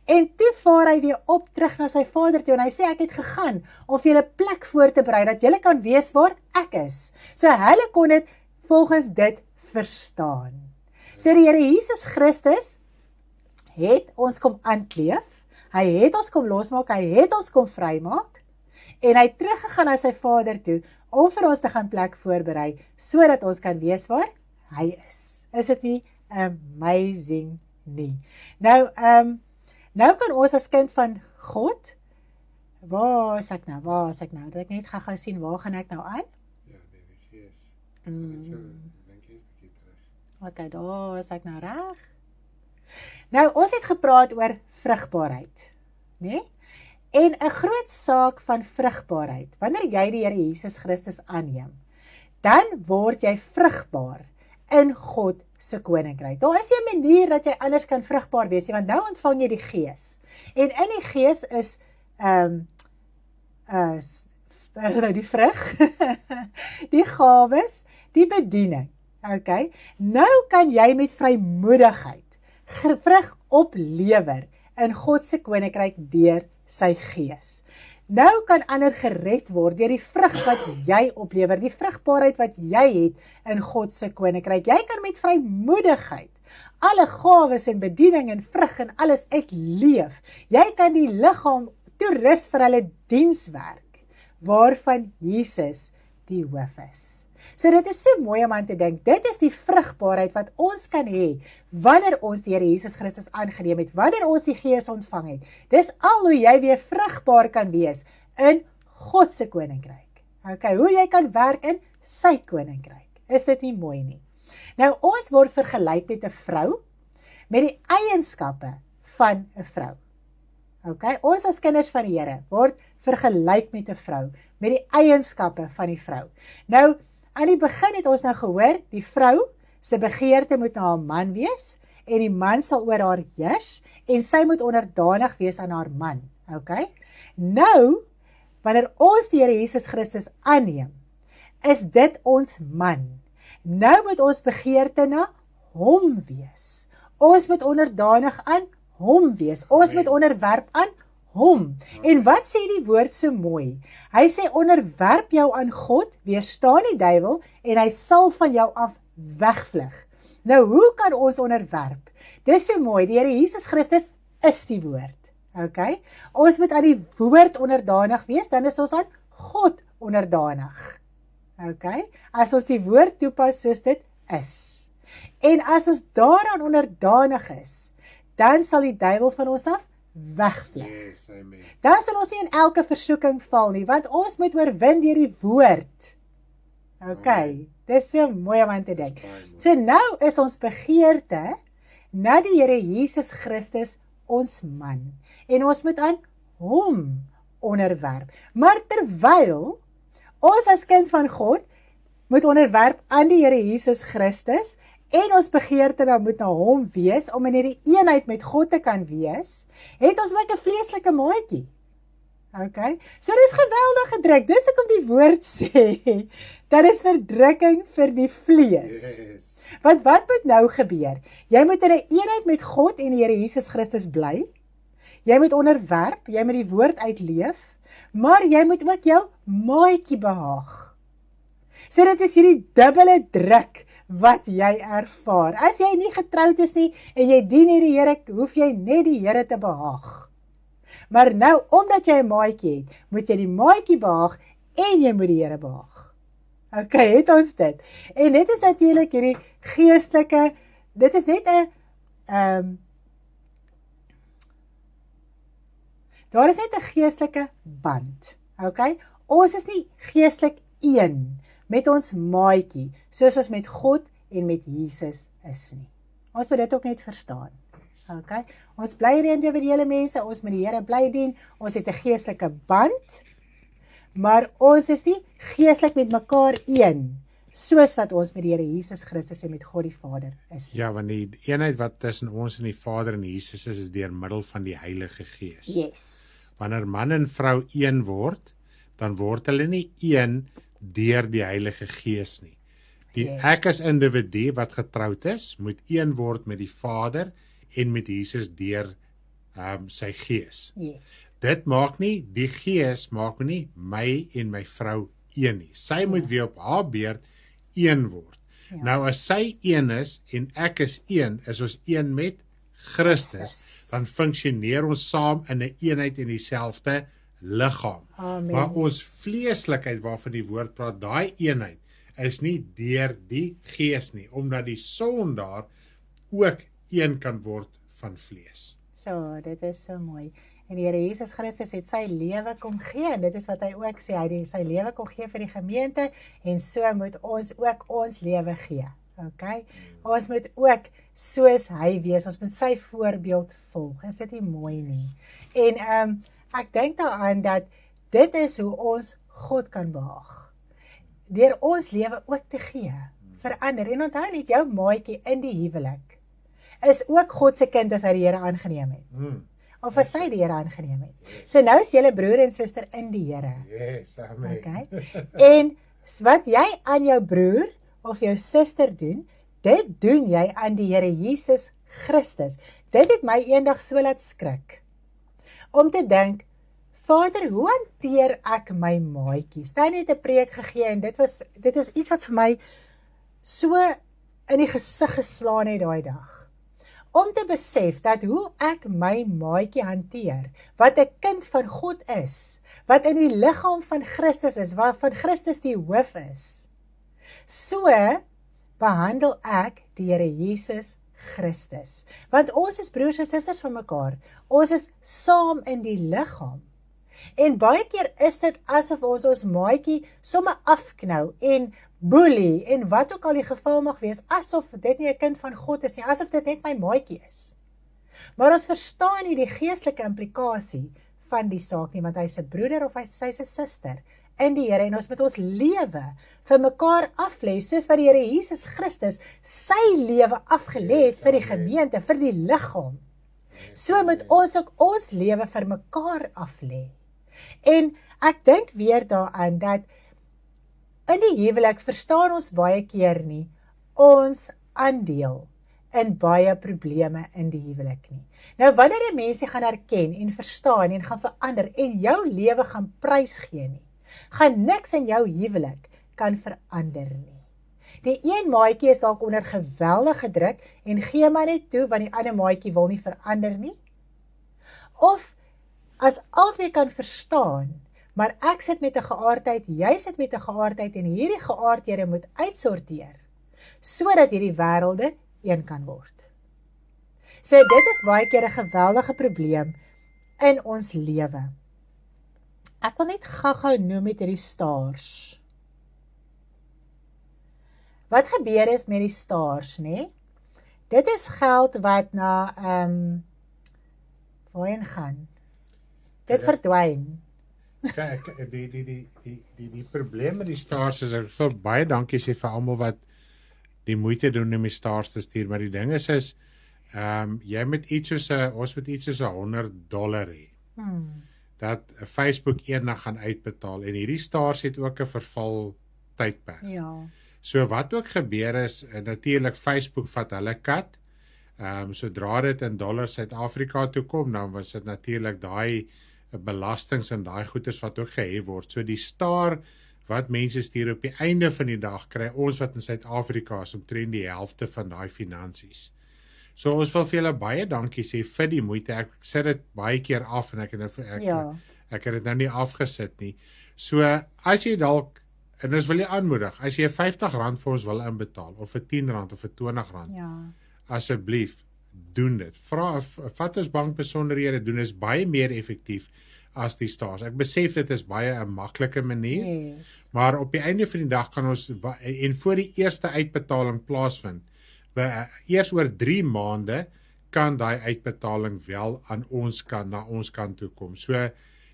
En toe vaar hy weer op terug na sy vader toe, en hy sê, ek het gegaan om vir julle plek voor te berei, dat julle kan weet waar ek is. So hulle kon dit volgens dit verstaan. So die Here Jesus Christus het ons kom aankleef, hy het ons kom losmaak, hy het ons kom vrymaak, en hy het teruggegaan na sy vader toe, om vir ons te gaan plek voorberei, sodat ons kan weet waar hy is. Is dit nie amazing nie? Nou kan ons as kind van God, waar is ek nou, dat ek net gaan sien, waar gaan ek nou aan? Ja, die Gees. Dink jy 'n bietjie terug. Okay, daar is ek nou reg. Nou, ons het gepraat oor vrugbaarheid, né? En 'n groot saak van vrugbaarheid, wanneer jy die Here Jesus Christus aanneem, dan word jy vrugbaar in God se koninkryk. Daar is 'n manier dat jy anders kan vrugbaar wees, want nou ontvang jy die Gees. En in die Gees is die vrug, die gawes, die bediening. Okay? Nou kan jy met vrymoedigheid vrug oplewer in God se koninkryk deur sy Gees. Nou kan ander gered word deur die vrug wat jy oplewer, die vrugbaarheid wat jy het in God se koninkryk. Jy kan met vrymoedigheid alle gawes en bediening en vrug en alles uitleef. Jy kan die liggaam toerus vir hulle dienswerk, waarvan Jesus die hoof is. So dit is so mooi om aan te dink, dit is die vrugbaarheid wat ons kan hê, wanneer ons die Here Jesus Christus aangeneem het, wanneer ons die Gees ontvang het. Dis al hoe jy weer vrugbaar kan wees in God se koninkryk. Okay, hoe jy kan werk in sy koninkryk. Is dit nie mooi nie? Nou, ons word vergelyk met 'n vrou, met die eienskappe van 'n vrou. Okay, ons as kinders van die Here word vergelyk met 'n vrou, met die eienskappe van die vrou. Nou, aan die begin het ons nou gehoor, die vrou se begeerte moet na haar man wees, en die man sal oor haar heers, en sy moet onderdanig wees aan haar man. Okay? Nou, wanneer ons die Here Jesus Christus aanneem, is dit ons man. Nou moet ons begeerte na hom wees. Ons moet onderdanig aan hom wees. Ons moet onderwerp aan hom. En wat sê die woord so mooi? Hy sê onderwerp jou aan God, weerstaan die duiwel, en hy sal van jou af wegvlug. Nou, hoe kan ons onderwerp? Dis so mooi, die Here Jesus Christus is die woord. Okay? Ons moet aan die woord onderdanig wees, dan is ons aan God onderdanig. Okay? As ons die woord toepas soos dit is. En as ons daaraan onderdanig is, dan sal die duiwel van ons af wegvlug. Yes, amen. Dan sal ons nie in elke versoeking val nie, want ons moet oorwin deur die woord. Okay, dis so mooi om aan te dink. So nou is ons begeerte na die Here Jesus Christus ons man. En ons moet aan hom onderwerp. Maar terwyl ons as kind van God moet onderwerp aan die Here Jesus Christus, en ons begeerte dan moet na hom wees, om in hierdie eenheid met God te kan wees, het ons ook 'n vleeslike maatjie. Okay? So dis geweldige druk, dis hoekom die woord sê, dat is verdrukking vir die vlees. Yes. Want wat moet nou gebeur? Jy moet in 'n eenheid met God en die Here Jesus Christus bly, jy moet onderwerp, jy moet die woord uitleef, maar jy moet ook jou maatjie behaag. So dit is hierdie dubbele druk, wat jy ervaar. As jy nie getroud is nie, en jy dien nie die Here, hoef jy net die Here te behaag. Maar nou, omdat jy 'n maatjie het, moet jy die maatjie behaag, en jy moet die Here behaag. Okay, het ons dit. En dit is natuurlik hierdie geestelike, dit is net 'n, daar is net 'n geestelike band. Okay, ons is nie geestelik een met ons maatjie, soos ons met God en met Jesus is nie. Ons moet dit ook net verstaan. Okay? Ons bly individuele mense, ons moet die Here bly dien, ons het 'n geestelike band, maar ons is nie geestelik met mekaar een, soos wat ons met die Here Jesus Christus en met God die Vader is. Ja, want die eenheid wat tussen ons en die Vader en Jesus is deur middel van die Heilige Gees. Yes. Wanneer man en vrou een word, dan word hulle nie een deur die Heilige Gees nie. Ek as individu wat getroud is, moet een word met die Vader en met Jesus deur sy Gees. Yes. Dit maak nie, die Gees maak nie my en my vrou een nie. Sy moet weer op haar beurt een word. Ja. Nou as sy een is en ek is ons een met Christus, dan funksioneer ons saam in 'n eenheid en dieselfde liggaam. Amen. Maar ons vleeslikheid waarvan die woord praat, daai eenheid is nie deur die Gees nie, omdat die sondaar ook een kan word van vlees. So, dit is so mooi. En die Here Jesus Christus het sy lewe kom gee, en dit is wat hy ook sê, hy het sy lewe kom gee vir die gemeente, en so moet ons ook ons lewe gee. Okay? Ons moet ook soos hy wees, ons moet sy voorbeeld volg. Is dit nie mooi nie? En ek dink daaraan dat dit is hoe ons God kan behaag. Deur ons lewe ook te gee, verander. En onthou net, jou maatjie in die huwelik is ook God se kind as hy die Here aangeneem het. Of as sy die Here aangeneem het. So nou is julle broer en suster in die Here. Yes, amen. Okay? En wat jy aan jou broer of jou suster doen, dit doen jy aan die Here Jesus Christus. Dit het my eendag so laat skrik. Om te dink, Vader, hoe hanteer ek my maatjies? Staan net 'n preek gegee en dit is iets wat vir my so in die gesig geslaan het daai dag. Om te besef dat hoe ek my maatjie hanteer, wat 'n kind van God is, wat in die liggaam van Christus is, waarvan Christus die hoof is, So behandel ek die Here Jesus Christus. Want ons is broers en susters van mekaar. Ons is saam in die liggaam. En baie keer is dit asof ons maatjie somme afknou en boelie en wat ook al die geval mag wees, asof dit nie 'n kind van God is nie, asof dit net my maatjie is. Maar ons verstaan nie die geestelike implikasie van die saak nie, want hy's 'n broeder of sy's 'n suster in die Here en ons moet ons lewe vir mekaar aflê, soos wat die Here Jesus Christus sy lewe afgelê het vir die gemeente, vir die liggaam. So moet ons ook ons lewe vir mekaar aflê. En ek dink weer daaraan dat in die huwelik verstaan ons baie keer nie ons aandeel in baie probleme in die huwelik nie. Nou wanneer die mense gaan herken en verstaan en gaan verander en jou lewe gaan prys gee nie, gaan niks in jou huwelik kan verander nie. Die een maatjie is dalk onder geweldige druk en gee maar net toe want die ander maatjie wil nie verander nie. Of as albei kan verstaan, maar ek sit met 'n geaardheid, jy sit met 'n geaardheid en hierdie geaardhede moet uitsorteer, sodat hierdie wêrelde een kan word. So dit is baie keer 'n geweldige probleem in ons lewe. Ek wil net gou-gou noem met hierdie stars. Wat gebeur is met die stars, nê? Dit is geld wat na waarheen gaan. Dit verdwyn. Kyk, die probleem met die stars is, ek wil baie dankie sê vir almal wat die moeite doen om die stars te stuur, maar die ding is jy moet iets soos ons moet iets soos $100 hê. Dat Facebook eendag gaan uitbetaal en hierdie stars het ook 'n verval tydperk. Ja. So wat ook gebeur is, natuurlik Facebook vat hulle kat. Sodra dit in dollars Suid-Afrika toe kom, dan was dit natuurlik daai belastings en daai goederes wat ook gehef word. So die star wat mense stuur op die einde van die dag, kry ons wat in Suid-Afrika is omtrent die helfte van daai finansies. So ons wil vir julle baie dankie sê vir die moeite. Ek sit dit baie keer af en ek het dit nou nie afgesit nie. So as jy dalk, en ons wil jy aanmoedig, as jy R50 vir ons wil inbetaal, of vir R10 of vir R20, Ja. asseblief, doen dit. Vat ons bankbesonderhede, doen is baie meer effektief as die stars. Ek besef dit is baie 'n maklike manier, Yes. maar op die einde van die dag kan ons, en voor die eerste uitbetaling plaasvind, eers oor 3 maande, kan daai uitbetaling wel aan ons kant, na ons kant toe kom. So,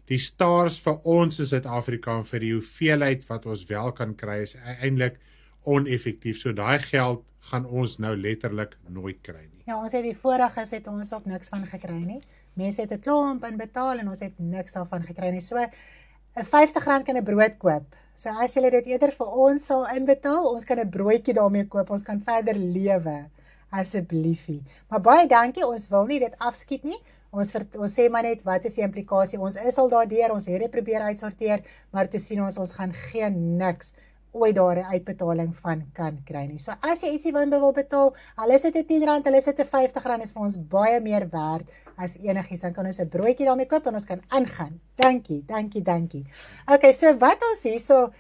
die stars vir ons in Suid-Afrika en vir die hoeveelheid wat ons wel kan kry, is eintlik oneffektief. So, daai geld gaan ons nou letterlik nooit kry nie. Ja, ons het die vorige het ons ook niks van gekry nie. Mense het 'n klomp inbetaal en ons het niks daarvan gekry nie. So, 'n R50 kan 'n brood koop. So as julle dit eerder vir ons sal inbetaal, ons kan 'n broodjie daarmee koop, ons kan verder lewe, assebliefie. Maar baie dankie, ons wil nie dit afskiet nie. Ons sê maar net, wat is die implikasie? Ons is al daardeur, ons het dit probeer uitsorteer, maar toe sien ons gaan geen niks ooit daar 'n uitbetaling van kan kry nie. So as jy ietsie wil betaal, al is dit R10, al is dit R50, is vir ons baie meer werd as enigiets. Dan kan ons 'n broodjie daarmee koop en ons kan aangaan. Dankie. Okay, so wat ons hierso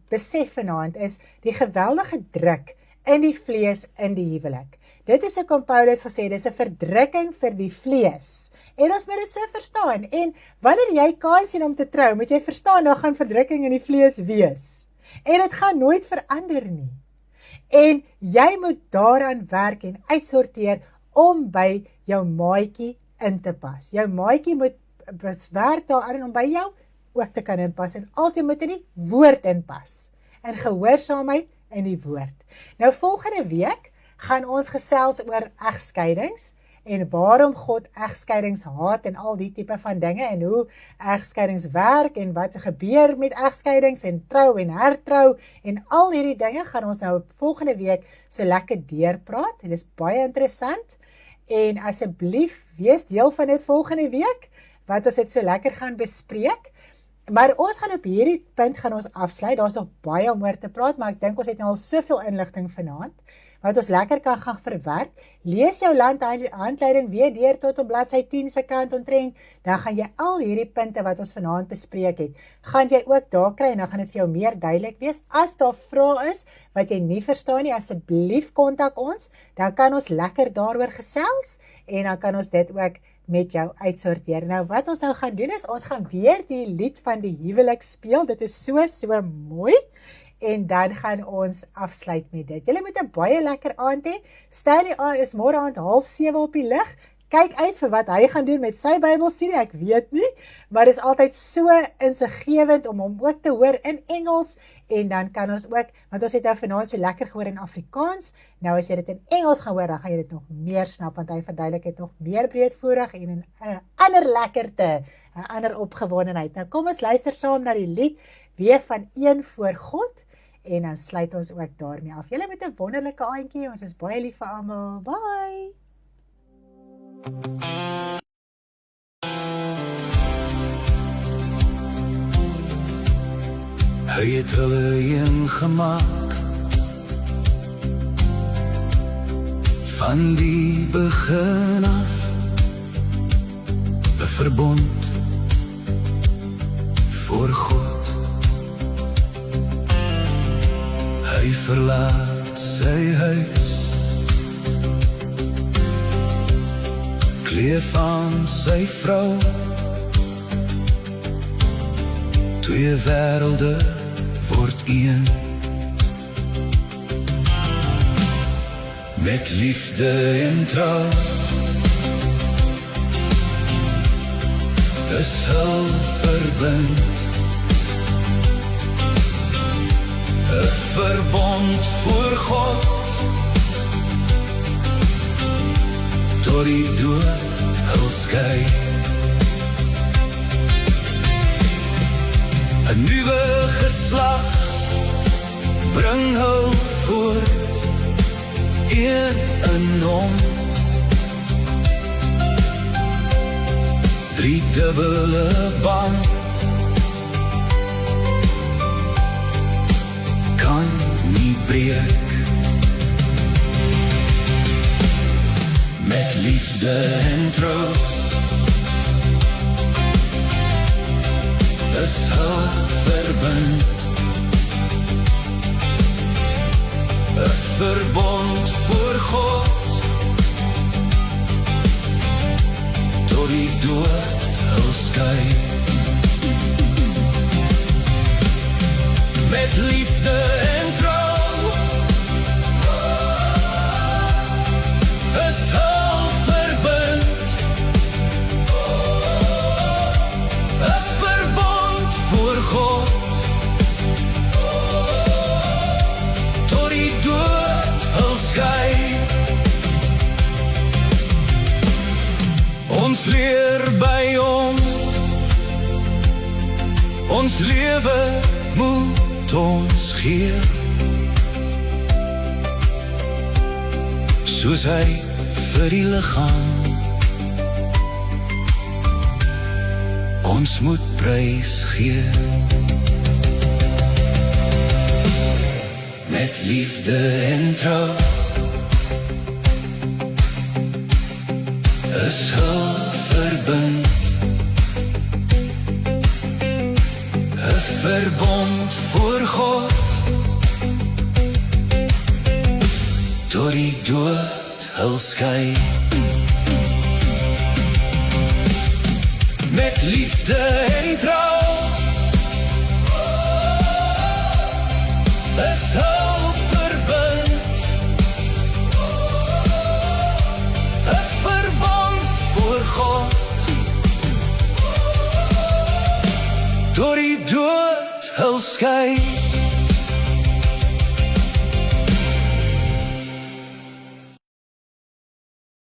besef vanaand is die geweldige druk in die vlees in die huwelik. Dit is hoekom Paulus gesê, dis 'n verdrukking vir die vlees. En ons moet dit so verstaan. En wanneer jy kans sien om te trou, moet jy verstaan, daar gaan verdrukking in die vlees wees. En dit gaan nooit verander nie. En jy moet daaraan werk en uitsorteer om by jou maatjie in te pas. Jou maatjie moet werk daaraan om by jou ook te kan inpas. En altyd moet in die woord inpas. In gehoorsaamheid in die woord. Nou volgende week gaan ons gesels oor egskeidings. En waarom God egskeidings haat en al die tipe van dinge en hoe egskeidings werk en wat gebeur met egskeidings en trou en hertrou en al hierdie dinge gaan ons nou volgende week so lekker deurpraat. Dit is baie interessant en asseblief wees deel van dit volgende week wat ons dit so lekker gaan bespreek. Maar ons gaan op hierdie punt gaan ons afsluit. Daar's nog baie om oor te praat, maar ek dink ons het nou al soveel inligting vanaand. wat ons lekker kan gaan verwerk. Lees jou handleiding weer deur tot op bladsy 10 se kant omtrent, dan gaan jy al hierdie punte wat ons vanaand bespreek het, gaan jy ook daar kry en dan gaan dit vir jou meer duidelik wees. As daar vrae is wat jy nie verstaan nie, asseblief kontak ons, dan kan ons lekker daaroor gesels en dan kan ons dit ook met jou uitsorteer. Nou wat ons nou gaan doen is, ons gaan weer die lied van die huwelik speel, dit is so mooi, en dan gaan ons afsluit met dit. Julle moet 'n baie lekker aand hê. Stanley is môre aand 6:30 op die lig. Kyk uit vir wat hy gaan doen met sy Bybelstudie, ek weet nie, maar dit is altyd so insiggewend om hom ook te hoor in Engels, en dan kan ons ook, want ons het nou vanaand so lekker gehoor in Afrikaans, nou as jy dit in Engels gaan hoor, dan gaan jy dit nog meer snap, want hy verduidelik dit nog meer breedvoerig en in 'n ander lekkerte, 'n ander opgewondenheid. Nou kom ons luister saam na die lied, weer van Een voor God, en dan sluit ons ook daarmee af. Julle met 'n wonderlike aandjie, ons is baie lief vir almal, bye! Hy het hulle een gemaak van die begin af, 'n verbond voor God. Hy verlaat sy huis, kleef aan sy vrou, twee wêrelde word een, met liefde en trou, is hul verbind, 'n verbond voor God, tot die dood hul skei. 'n nuwe geslag bring hul voort, een in hom, driedubbele band, kan nie breek. Met liefde en troost is hul verbind, 'n verbond voor God, tot die dood hul skei. Met liefde en trouw is hul verbind, 'n verbond voor God, tot die dood hul skei. Ons leer by hom, ons lewe moet ons gee, soos hy vir die liggaam. Ons moet prys gee, met liefde en trou, is hul verbind, 'n verbond voor God, tot die dood hul skei. Met liefde en trouw is hul verbind, 'n verbond voor God, tot die dood hul skei.